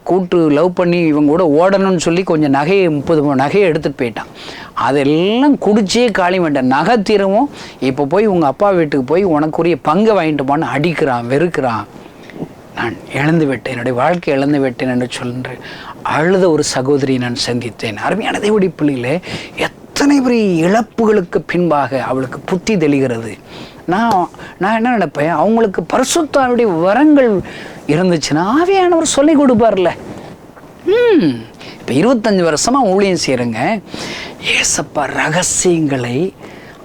கூட்டு லவ் பண்ணி இவங்க கூட ஓடணும்னு சொல்லி கொஞ்சம் நகையை 30 நகையை எடுத்துகிட்டு போயிட்டான். அதெல்லாம் குடிச்சே காலி வேண்டாம், நகை தீரவும் இப்போ போய் உங்கள் அப்பா வீட்டுக்கு போய் உனக்குரிய பங்கை வாங்கிட்டு போன்னு அடிக்கிறான், வெறுக்கிறான். நான் இழந்து விட்டேன், என்னுடைய வாழ்க்கை இழந்து விட்டேன் என்று சொல்கிற அழுத ஒரு சகோதரியை நான் சந்தித்தேன். அருமையான தேவனுடைய பிள்ளைகளே, எத்தனை பெரிய இழப்புகளுக்கு பின்பாக அவளுக்கு புத்தி தெளிகிறது. நான் என்ன நினைப்பேன், அவங்களுக்கு பரிசுத்தாவினுடைய வரங்கள் இருந்துச்சுன்னா ஆவியானவர் சொல்லி கொடுப்பார்ல. இப்போ 25 வருஷமாக ஊழியம் செய்கிறேங்க, ஏசப்பா ரகசியங்களை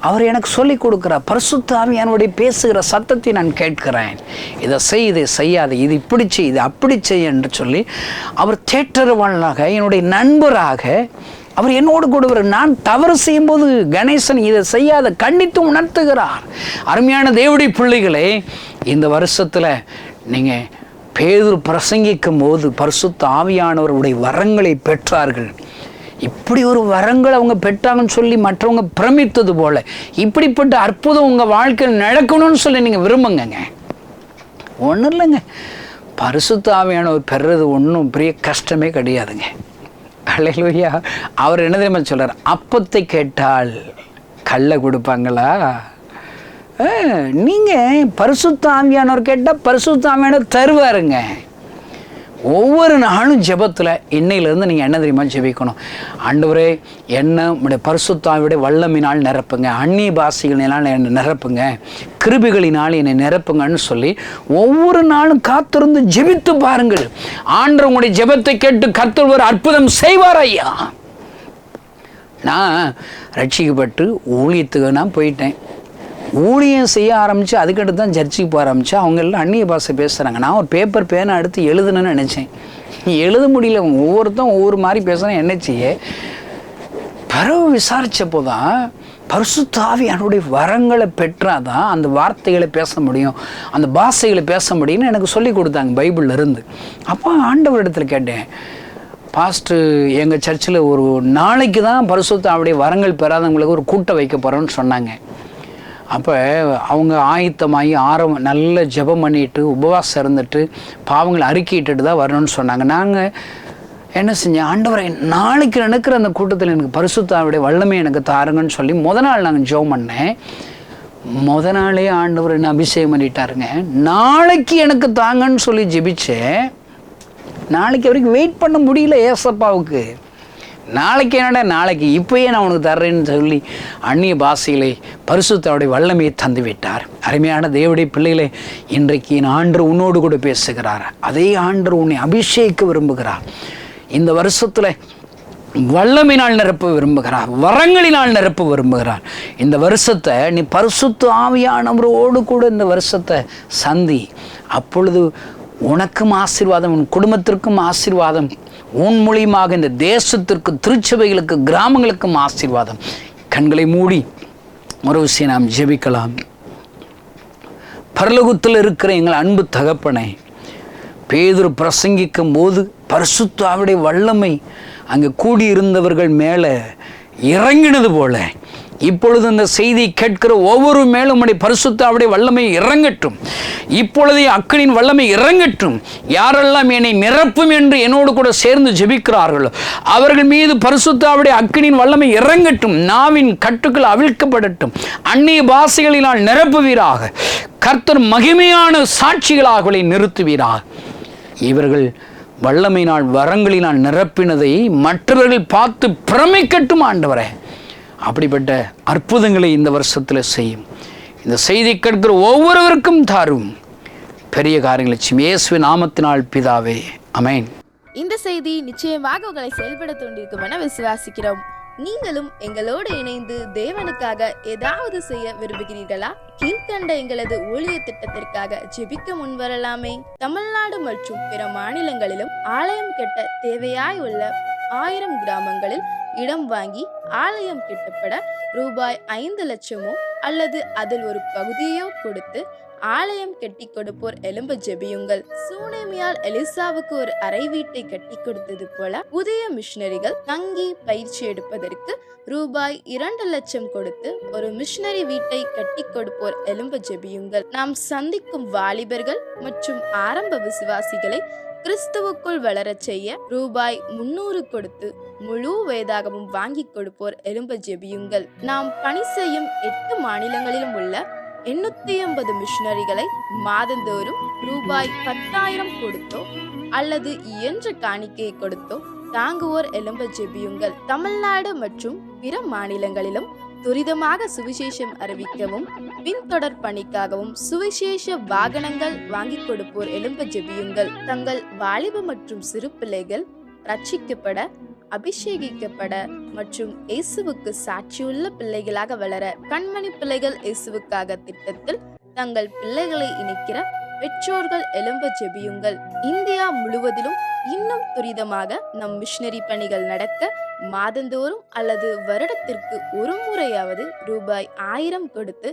அவர் எனக்கு சொல்லி கொடுக்குறார். பரிசுத்த ஆவியானவருடைய பேசுகிற சத்தத்தை நான் கேட்கிறேன். இதை செய், இதை செய்யாது, இது இப்படி செய், இது அப்படி செய் என்று சொல்லி அவர் தேற்றரவாளனாக, என்னுடைய நண்பராக அவர் என்னோடு கூட நான் தவறு செய்யும்போது கணேசன் இதை செய்யாத கண்டித்து உணர்த்துகிறார். அருமையான தேவனுடைய பிள்ளைகளே, இந்த வருஷத்தில் நீங்கள் பேதுரு பிரசங்கிக்கும் போது பரிசுத்த ஆவியானவருடைய வரங்களை பெற்றார்கள். இப்படி ஒரு வரங்கள் அவங்க பெற்றாங்கன்னு சொல்லி மற்றவங்க பிரமித்தது போல இப்படிப்பட்ட அற்புதம் உங்கள் வாழ்க்கையில் நடக்கணும்னு சொல்லி நீங்கள் விரும்புங்க. ஒன்றும் இல்லைங்க, பரிசுத்த ஆவியானவர் பெறுறது ஒன்றும் பெரிய கஷ்டமே கிடையாதுங்க. அல்லேலூயா. அவர் என்ன தெரியுமா சொல்றார், அப்பத்தை கேட்டால் கல்லை கொடுப்பாங்களா? நீங்கள் பரிசுத்த ஆவியானவர் கேட்டால் பரிசுத்த ஆவியானவர் தருவாருங்க. ஒவ்வொரு நாளும் ஜெபத்தில் இன்னையிலேருந்து நீங்கள் என்ன தெரியுமா ஜெபிக்கணும், ஆண்டவரே என்ன உடைய பரிசுத்த ஆவியுடைய வல்லமையினால் நிரப்புங்க, அந்நிய பாஷைகளினால் என்னை நிரப்புங்க, கிருபைகளினால் என்னை நிரப்புங்கன்னு சொல்லி ஒவ்வொரு நாளும் காத்திருந்து ஜெபித்து பாருங்கள். ஆண்டவர் உங்களுடைய ஜெபத்தை கேட்டு கர்த்தர் ஒரு அற்புதம் செய்வார் ஐயா. நான் ரட்சிக்கப்பட்டு ஊழியத்துக்கு நான் போயிட்டேன். ஊழியம் செய்ய ஆரம்பித்து அதுக்கடுத்து தான் சர்ச்சுக்கு போக ஆரம்பித்தேன். அவங்க எல்லாம் அந்நிய பாஷை பேசுகிறாங்க. நான் ஒரு பேப்பர் பேனை எடுத்து எழுதுணுன்னு நினச்சேன், எழுத முடியல. ஒவ்வொருத்தரும் ஒவ்வொரு மாதிரி பேசுகிறேன். என்னச்சியே பிறகு விசாரித்தப்போ தான் பரிசுத்த ஆவியானுடைய வரங்களை பெற்றாதான் அந்த வார்த்தைகளை பேச முடியும், அந்த பாஷைகளை பேச முடியும்னு எனக்கு சொல்லி கொடுத்தாங்க பைபிளில் இருந்து. அப்போ ஆண்டவரிடத்தில் கேட்டேன், பாஸ்ட்டு எங்கள் சர்ச்சில் ஒரு நாளைக்கு தான் பரிசுத்த ஆவியுடைய வரங்கள் பெறாதவங்களுக்கு ஒரு கூட்டம் வைக்க போகிறோன்னு சொன்னாங்க. அப்போ அவங்க ஆயத்தமாகி நல்ல ஜெபம் பண்ணிட்டு உபவாசம் இருந்துட்டு பாவங்களை அறிக்கையிட்டு தான் வரணும்னு சொன்னாங்க. நாங்கள் என்ன செஞ்சேன், ஆண்டவரை நாளைக்கு நடக்கிற அந்த கூட்டத்தில் எனக்கு பரிசுத்த ஆவியுடைய வல்லமை எனக்கு தாருங்கன்னு சொல்லி நாள் நாங்கள் ஜெபம் பண்ணேன். நாளே ஆண்டவர் என்ன அபிஷேகம் பண்ணிட்டாருங்க. நாளைக்கு எனக்கு தாங்கன்னு சொல்லி ஜெபிச்சேன். நாளைக்கு வரைக்கும் வெயிட் பண்ண முடியல ஏசப்பாவுக்கு. நாளைக்கு என்னடா நாளைக்கு இப்பயே நான் உனக்கு தர்றேன்னு சொல்லி அந்நிய பாஷைகளை பரிசுத்தாவுடைய வல்லமையை தந்து விட்டார். அருமையான தேவனுடைய பிள்ளைகளே, இன்றைக்கு என் ஆண்டவர் உன்னோடு கூட பேசுகிறார். அதே ஆண்டவர் உன்னை அபிஷேகிக்க விரும்புகிறார். இந்த வருஷத்தில் வல்லமையினால் நிரப்ப விரும்புகிறார், வரங்களினால் நிரப்ப விரும்புகிறார். இந்த வருஷத்தை நீ பரிசுத்த ஆவியானவரோடு கூட இந்த வருஷத்தை சந்தி. அப்பொழுது உனக்கும் ஆசீர்வாதம், உன் குடும்பத்திற்கும் ஆசீர்வாதம், உன் மூலியமாக இந்த தேசத்திற்கு, திருச்சபைகளுக்கு, கிராமங்களுக்கும் ஆசீர்வாதம். கண்களை மூடி ஒரு விஷயம் நாம் ஜெபிக்கலாம். பரலோகத்தில் இருக்கிற எங்கள் அன்பு தகப்பனே, பேதுரு பிரசங்கிக்கும் போது பரிசுத்த ஆவியுடைய வல்லமை அங்கே கூடியிருந்தவர்கள் மேலே இறங்கினது போல இப்பொழுது இந்த செய்தியை கேட்கிற ஒவ்வொரு மேலும் பரிசுத்த ஆவியுடைய வல்லமை இறங்கட்டும். இப்பொழுதே அக்கினியின் வல்லமை இறங்கட்டும். யாரெல்லாம் என்னை நிரப்பும் என்று என்னோடு கூட சேர்ந்து ஜெபிக்கிறார்களோ அவர்கள் மீது பரிசுத்த ஆவியுடைய அக்கினியின் வல்லமை இறங்கட்டும். நாவின் கட்டுக்கள் அவிழ்க்கப்படட்டும். அந்நிய பாஷைகளினால் நிரப்புவீராக. கர்த்தர் மகிமையான சாட்சிகளாக அவர்களை நிறுத்துவீராக. இவர்கள் வல்லமையினால் வரங்களினால் நிரப்பினதை மற்றவர்கள் பார்த்து பிரமிக்கட்டும் ஆண்டவரே. அப்படிப்பட்ட அற்புதங்களை இந்த வருஷத்தில் செய்யும். இந்த செய்தி கேட்கிற ஒவ்வொருவருக்கும் தாரும் பெரிய காரியங்களை செய்யும். இயேசுவின் நாமத்தினால் பிதாவே, ஆமென். இந்த செய்தி நிச்சயமாக உங்களை செயல்பட தூண்டிருக்கும் என விசுவாசிக்கிறோம். நீங்களும் எங்களோடு இணைந்து தேவனுக்காக ஏதாவது செய்ய விரும்புகிறீர்களா? கீழ்கண்ட எங்களது ஊழிய திட்டத்திற்காக ஜெபிக்க முன்வரலாமே. தமிழ்நாடு மற்றும் பிற மாநிலங்களிலும் ஆலயம் கட்ட தேவையாய் உள்ள 1000 கிராமங்களில் இடம் வாங்கி ஆலயம் கட்டப்பட ரூபாய் 5 லட்சமோ அல்லது அதில் ஒரு பகுதியோ கொடுத்து ஆலயம் கட்டி கொடுப்போர் எழும்ப ஜெபியுங்கள். சூனேமியால் எலிசாவுக்கு ஒரு அறை வீட்டை கட்டி கொடுத்தது போல புதிய மிஷனரிகள் தங்கி பயிற்சி எடுப்பதற்கு ரூபாய் 2 லட்சம் கொடுத்து ஒரு மிஷனரி வீட்டை கட்டி கொடுப்போர் எழும்ப ஜெபியுங்கள். நாம் சந்திக்கும் வாலிபர்கள் மற்றும் ஆரம்ப விசுவாசிகளை கிறிஸ்துவுக்குள் வளரச் செய்ய ரூபாய் 300 கொடுத்து முழு வேதாகமும் வாங்கி கொடுப்போர் எழும்ப ஜெபியுங்கள். நாம் பணி செய்யும் 8 மாநிலங்களிலும் உள்ள 880 மிஷனரிகளை மாதந்தோறும் ரூபாய் 10,000 கொடுத்தோ அல்லது இயன்ற காணிக்கையை கொடுத்தோ தாங்குவோர் எழும்ப ஜெபியுங்கள். தமிழ்நாடு மற்றும் பிற மாநிலங்களிலும் துரிதமாக சுவிசேஷம் அறிவிக்கவும் பின்தொடர் பணிக்காகவும் சுவிசேஷ வாகனங்கள் வாங்கி கொடுப்போர் எழும்ப ஜெபியுங்கள். தங்கள் வாலிப மற்றும் சிறு பிள்ளைகள் ரட்சிக்கப்பட, அபிஷேகிக்கப்பட மற்றும் இயேசுவுக்கு சாட்சியுள்ள பிள்ளைகளாக வளர கண்மணி பிள்ளைகள் இயேசுவுக்காக திட்டத்தில் தங்கள் பிள்ளைகளை இணைக்கிற பெற்றோர்கள் எழும்ப ஜெபியுங்கள். இந்தியா முழுவதிலும் இன்னும் துரிதமாக நம் மிஷனரி பணிகள் நடக்க மாதந்தோறும் அல்லது வருடத்திற்கு ஒரு முறையாவது ரூபாய் 1000 கொடுத்து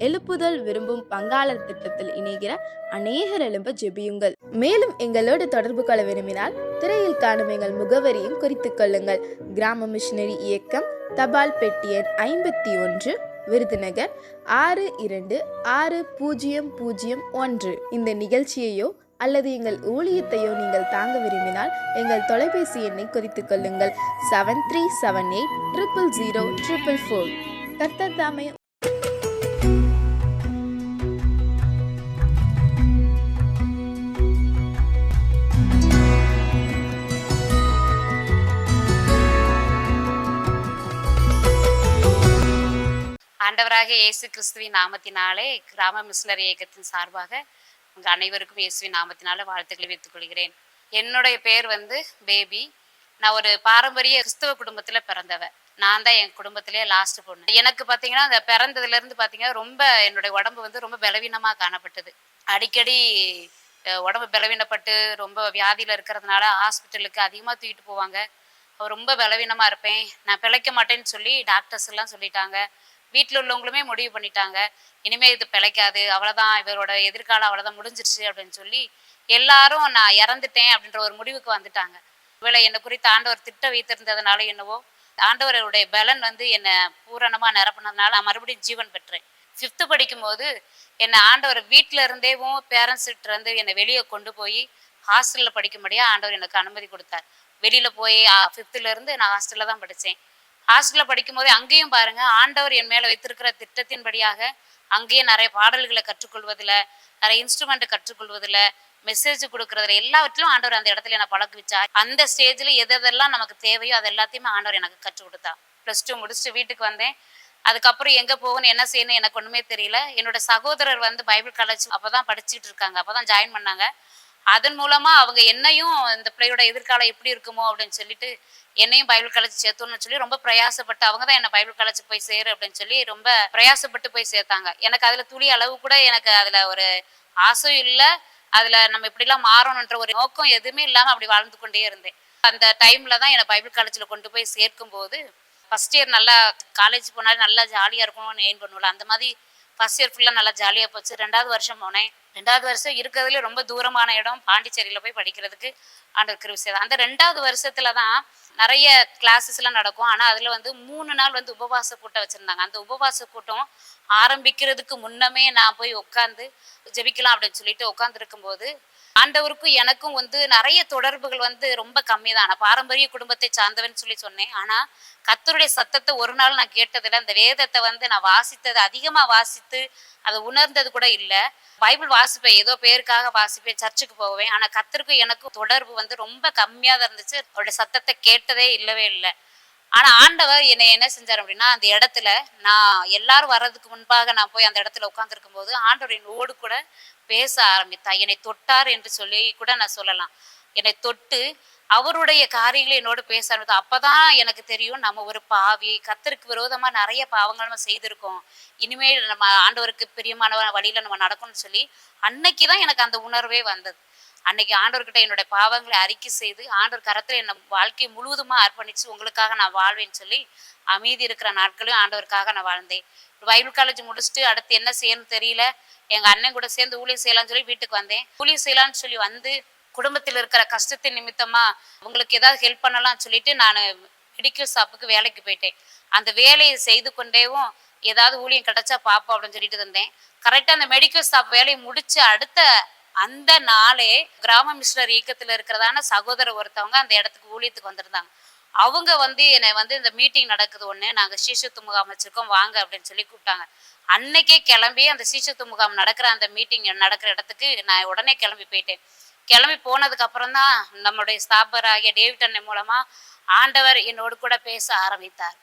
எழுப்புதல் விரும்பும் பங்காளர் திட்டத்தில் இணைகிற அநேகர் எழும்ப ஜெபியுங்கள். மேலும் எங்களோடு தொடர்பு கொள்ள விரும்பினால் திரையில் காணும் எங்கள் முகவரியும் குறித்துக் கொள்ளுங்கள். கிராம மிஷனரி இயக்கம், தபால் பெட்டி எண் 51, விருதுநகர் 626001. இந்த நிகழ்ச்சியையோ அல்லது எங்கள் ஊழியத்தையோ நீங்கள் தாங்க விரும்பினால் எங்கள் தொலைபேசி எண்ணை குறித்துக் கொள்ளுங்கள். 7378000444. கர்த்தர் தாமே. ஆண்டவராக இயேசு கிறிஸ்துவின் நாமத்தினாலே கிராம மிஷனரி இயக்கத்தின் சார்பாக உங்கள் அனைவருக்கும் இயேசுவின் நாமத்தினால வாழ்த்துக்களை வைத்துக் கொள்கிறேன். என்னுடைய பேர் பேபி. நான் ஒரு பாரம்பரிய கிறிஸ்தவ குடும்பத்தில் பிறந்தவன். நான் தான் என் குடும்பத்திலேயே லாஸ்ட் பொண்ணு. எனக்கு பார்த்தீங்கன்னா அந்த பிறந்ததுலேருந்து பார்த்தீங்கன்னா ரொம்ப என்னுடைய உடம்பு ரொம்ப பலவீனமாக காணப்பட்டது. அடிக்கடி உடம்பு பலவீனப்பட்டு ரொம்ப வியாதியில் இருக்கிறதுனால ஹாஸ்பிட்டலுக்கு அதிகமாக தூக்கிட்டு போவாங்க. ரொம்ப பலவீனமாக இருப்பேன். நான் பிழைக்க மாட்டேன்னு சொல்லி டாக்டர்ஸ் எல்லாம் சொல்லிட்டாங்க. வீட்டில் உள்ளவங்களுமே முடிவு பண்ணிட்டாங்க, இனிமேல் இது பிழைக்காது, அவ்வளோதான், இவரோட எதிர்காலம் அவ்வளோதான், முடிஞ்சிருச்சு அப்படின்னு சொல்லி எல்லாரும் நான் இறந்துட்டேன் அப்படின்ற ஒரு முடிவுக்கு வந்துட்டாங்க. இவளை என்னை குறித்து ஆண்டவர் திட்டம் வைத்திருந்ததுனால என்னவோ ஆண்டவருடைய பலன் என்னை பூரணமாக நிரப்புனதுனால நான் மறுபடியும் ஜீவன் பெற்றேன். 5th படிக்கும்போது என்னை ஆண்டவர் வீட்டில் இருந்தேவும் பேரண்ட்ஸ்கிட்ட இருந்து என்னை வெளியே கொண்டு போய் ஹாஸ்டலில் படிக்கும்படியாக ஆண்டவர் எனக்கு அனுமதி கொடுத்தார். வெளியில் போய் 5th இருந்து நான் ஹாஸ்டலில் தான் படித்தேன். ஹாஸ்டலில் படிக்கும்போது அங்கேயும் பாருங்க, ஆண்டவர் என் மேலே வைத்திருக்கிற திட்டத்தின்படியாக அங்கேயே நிறைய பாடல்களை கற்றுக்கொள்வதில், நிறைய இன்ஸ்ட்ருமெண்ட் கற்றுக்கொள்வதில், மெசேஜ் கொடுக்கறதுல எல்லாவற்றிலும் ஆண்டவர் அந்த இடத்துல என்னை பழக்குவிச்சார். அந்த ஸ்டேஜில் எதெல்லாம் நமக்கு தேவையோ அது எல்லாத்தையுமே ஆண்டவர் எனக்கு கற்றுக் கொடுத்தா. +2 முடிச்சுட்டு வீட்டுக்கு வந்தேன். அதுக்கப்புறம் எங்கே போகணும் என்ன செய்யணும் எனக்கு ஒன்றுமே தெரியல. என்னோட சகோதரர் வந்து பைபிள் காலேஜ் அப்போ தான் படிச்சுட்டு இருக்காங்க, அப்போ தான் ஜாயின் பண்ணாங்க. அதன் மூலமாக அவங்க என்னையும் இந்த பிள்ளையோட எதிர்காலம் எப்படி இருக்குமோ அப்படின்னு சொல்லிட்டு என்னையும் பைபிள் காலேஜ் சேர்த்தோன்னு சொல்லி ரொம்ப பிரயாசப்பட்டு, அவங்க தான் என்னை பைபிள் காலேஜ் போய் சேரு அப்படின்னு சொல்லி ரொம்ப பிரயாசப்பட்டு போய் சேர்த்தாங்க. எனக்கு அதில் துளி அளவு கூட எனக்கு அதில் ஒரு ஆசையும் இல்லை, அதில் நம்ம இப்படிலாம் மாறணுன்ற ஒரு நோக்கம் எதுவுமே இல்லாமல் அப்படி வாழ்ந்து கொண்டே இருந்தேன். அந்த டைமில் தான் என்னை பைபிள் காலேஜில் கொண்டு போய் சேர்க்கும்போது, ஃபஸ்ட் இயர் நல்லா காலேஜ் போனாலும் நல்லா ஜாலியாக இருக்கணும்னு எய்ம் பண்ணுவோம்ல, அந்த மாதிரி ஃபஸ்ட் இயர் ஃபுல்லாக நல்லா ஜாலியாக போச்சு. 2வது வருஷம் போனேன். 2வது வருஷம் இருக்கிறதுலே ரொம்ப தூரமான இடம் பாண்டிச்சேரியில் போய் படிக்கிறதுக்கு ஆண்டவர் கிருபை செய்தார். அந்த 2வது வருஷத்துல தான் நிறைய கிளாஸஸ்லாம் நடக்கும். ஆனால் அதில் வந்து 3 நாள் வந்து உபவாச கூட்டம் வச்சுருந்தாங்க. அந்த உபவாச கூட்டம் ஆரம்பிக்கிறதுக்கு முன்னமே நான் போய் உட்காந்து ஜெபிக்கலாம் அப்படின்னு சொல்லிட்டு உட்காந்துருக்கும்போது, ஆண்டவருக்கும் எனக்கும் வந்து நிறைய தொடர்புகள் வந்து ரொம்ப கம்மி தான். நான் பாரம்பரிய குடும்பத்தை சார்ந்தவன் சொல்லி சொன்னேன். ஆனால் கர்த்தருடைய சத்தத்தை ஒரு நாள் நான் கேட்டதில்லை. அந்த வேதத்தை வந்து நான் வாசித்தது, அதிகமாக வாசித்து அதை உணர்ந்தது கூட இல்லை. பைபிள் வாசிப்பேன், ஏதோ பேருக்காக வாசிப்பேன், சர்ச்சுக்கு போவேன். ஆனால் கர்த்தருக்கும் எனக்கும் தொடர்பு வந்து ரொம்ப கம்மியாக தான் இருந்துச்சு. அவருடைய சத்தத்தை கேட்டதே இல்லவே இல்லை. ஆனால் ஆண்டவர் என்னை என்ன செஞ்சார் அப்படின்னா, அந்த இடத்துல நான் எல்லாரும் வர்றதுக்கு முன்பாக நான் போய் அந்த இடத்துல உட்காந்துருக்கும் போது ஆண்டவர் என்னோடு கூட பேச ஆரம்பித்தார். என்னை தொட்டார் என்று சொல்லி கூட நான் சொல்லலாம். என்னை தொட்டு அவருடைய காரியங்களை என்னோடு பேச ஆரம்பித்தார். அப்போதான் எனக்கு தெரியும், நம்ம ஒரு பாவி, கர்த்தருக்கு விரோதமாக நிறைய பாவங்கள் நம்ம செய்திருக்கோம், இனிமேல் நம்ம ஆண்டவருக்கு பிரியமான வழியில் நம்ம நடக்கணும்னு சொல்லி அன்னைக்கு தான் எனக்கு அந்த உணர்வே வந்தது. அன்னைக்கு ஆண்டவர்கிட்ட என்னுடைய பாவங்களை அறிக்கை செய்து, ஆண்டவர் கரத்தில் என்னை வாழ்க்கையை முழுவதுமாக அர்ப்பணித்து உங்களுக்காக நான் வாழ்வேன்னு சொல்லி அமைதி இருக்கிற நாட்களையும் ஆண்டவருக்காக நான் வாழ்ந்தேன். பைபிள் காலேஜ் முடிச்சுட்டு அடுத்து என்ன செய்யணும்னு தெரியல. எங்கள் அண்ணன் கூட சேர்ந்து ஊழியம் செய்யலாம்னு சொல்லி வீட்டுக்கு வந்தேன். ஊழியம் செய்யலாம்னு சொல்லி வந்து குடும்பத்தில் இருக்கிற கஷ்டத்தின் நிமித்தமாக உங்களுக்கு ஏதாவது ஹெல்ப் பண்ணலாம்னு சொல்லிட்டு நான் மெடிக்கல் ஷாப்புக்கு வேலைக்கு போயிட்டேன். அந்த வேலையை செய்து கொண்டேவும் ஏதாவது ஊழியம் கிடைச்சா பார்ப்போம் அப்படின்னு சொல்லிட்டு இருந்தேன். கரெக்டாக அந்த மெடிக்கல் ஷாப் வேலையை முடிச்சு அடுத்த அந்த நாளே கிராம மிஷனரி இயக்கத்தில் இருக்கிறதான சகோதரர் ஒருத்தவங்க அந்த இடத்துக்கு ஊழியத்துக்கு வந்திருந்தாங்க. அவங்க வந்து என்னை வந்து இந்த மீட்டிங் நடக்குது ஒன்று, நாங்கள் சீஷத்து முகாம் வச்சுருக்கோம் வாங்க அப்படின்னு சொல்லி கூப்பிட்டாங்க. அன்னைக்கே கிளம்பி அந்த சீஷத்து முகாம் நடக்கிற அந்த மீட்டிங் நடக்கிற இடத்துக்கு நான் உடனே கிளம்பி போயிட்டேன். கிளம்பி போனதுக்கு அப்புறம் தான் நம்மளுடைய ஸ்தாபராகிய டேவிட் அண்ணன் மூலமா ஆண்டவர் என்னோடு கூட பேச ஆரம்பித்தார்.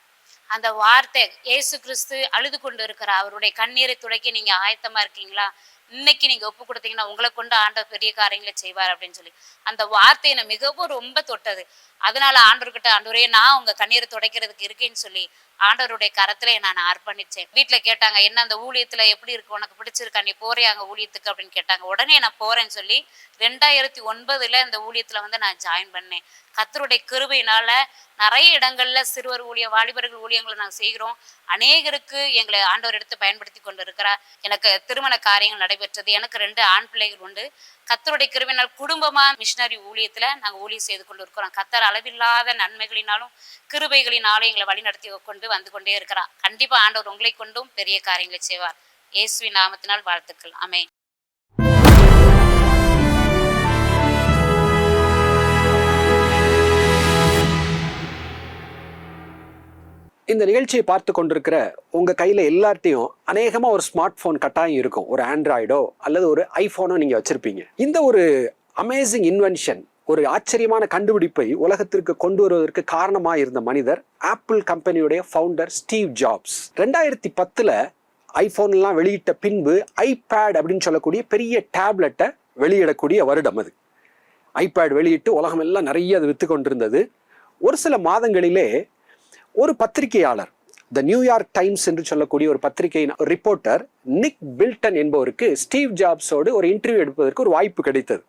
அந்த வார்த்தை, இயேசு கிறிஸ்து அழுது கொண்டு இருக்கிறார், அவருடைய கண்ணீரை துடைக்க நீங்க ஆயத்தமா இருக்கீங்களா, இன்னைக்கு நீங்க ஒப்பு கொடுத்தீங்கன்னா உங்களை கொண்டு ஆண்டவர் பெரிய காரியங்களை செய்வார் அப்படின்னு சொல்லி அந்த வார்த்தை என்னை மிகவும் ரொம்ப தொட்டது. அதனால ஆண்டவர்கிட்ட, ஆண்டவரே நான் உங்க கண்ணீரை துடைக்கிறதுக்கு இருக்கேன்னு சொல்லி ஆண்டவருடைய கரத்துல நான் அர்ப்பணிச்சேன். வீட்டுல கேட்டாங்க, என்ன அந்த ஊழியத்துல எப்படி இருக்கு, உனக்கு பிடிச்சிருக்கா, நீ போறியா அங்க ஊழியத்துக்கு அப்படின்னு கேட்டாங்க. உடனே நான் போறேன்னு சொல்லி 2009 இந்த ஊழியத்துல வந்து நான் ஜாயின் பண்ணேன். கர்த்தருடைய கிருபையினால நிறைய இடங்கள்ல சிறுவர் ஊழியம், வாலிபர்கள் ஊழியங்களை நாங்கள் செய்கிறோம். அநேகருக்கு எங்களை ஆண்டவர் எடுத்து பயன்படுத்தி கொண்டு இருக்கிறார். எனக்கு திருமண காரியங்கள் நடைபெற்றது. எனக்கு 2 ஆண் பிள்ளைகள் உண்டு. கர்த்தருடைய கிருபையினால் குடும்பமா மிஷனரி ஊழியத்துல நாங்கள் ஊழியம் செய்து கொண்டு இருக்கிறோம். கர்த்தர் அளவில்லாத நன்மைகளினாலும் கிருபைகளினாலும் எங்களை வழி நடத்தி கொண்டு வந்து கொண்டே இருக்கிறார். கண்டிப்பா ஆண்டவர் உங்களை கொண்டும் பெரிய காரியங்களை செய்வார். இயேசுவின் நாமத்தினால் வாழ்த்துக்கள். ஆமென். இந்த நிகழ்ச்சியை பார்த்து கொண்டிருக்கிற உங்கள் கையில் எல்லார்ட்டையும் அநேகமாக ஒரு ஸ்மார்ட் ஃபோன் கட்டாயம் இருக்கும். ஒரு ஆண்ட்ராய்டோ அல்லது ஒரு ஐஃபோனோ நீங்கள் வச்சுருப்பீங்க. இந்த ஒரு அமேசிங் இன்வென்ஷன், ஒரு ஆச்சரியமான கண்டுபிடிப்பை உலகத்திற்கு கொண்டு வருவதற்கு காரணமாக இருந்த மனிதர் ஆப்பிள் கம்பெனியுடைய ஃபவுண்டர் ஸ்டீவ் ஜாப்ஸ். 2010 ஐஃபோன்லாம் வெளியிட்ட பின்பு ஐபேட் அப்படின்னு சொல்லக்கூடிய பெரிய டேப்லெட்டை வெளியிடக்கூடிய வருடம் அது. ஐபேட் வெளியிட்டு உலகம் எல்லாம் நிறைய அது விற்று கொண்டிருந்தது. ஒரு சில மாதங்களிலே ஒரு பத்திரிகையாளர், த நியூயார்க் டைம்ஸ் என்று சொல்லக்கூடிய ஒரு பத்திரிகையின் ரிப்போர்ட்டர் நிக் பில்டன் என்பவருக்கு ஸ்டீவ் ஜாப்ஸோடு ஒரு இன்டர்வியூ எடுப்பதற்கு ஒரு வாய்ப்பு கிடைத்தது.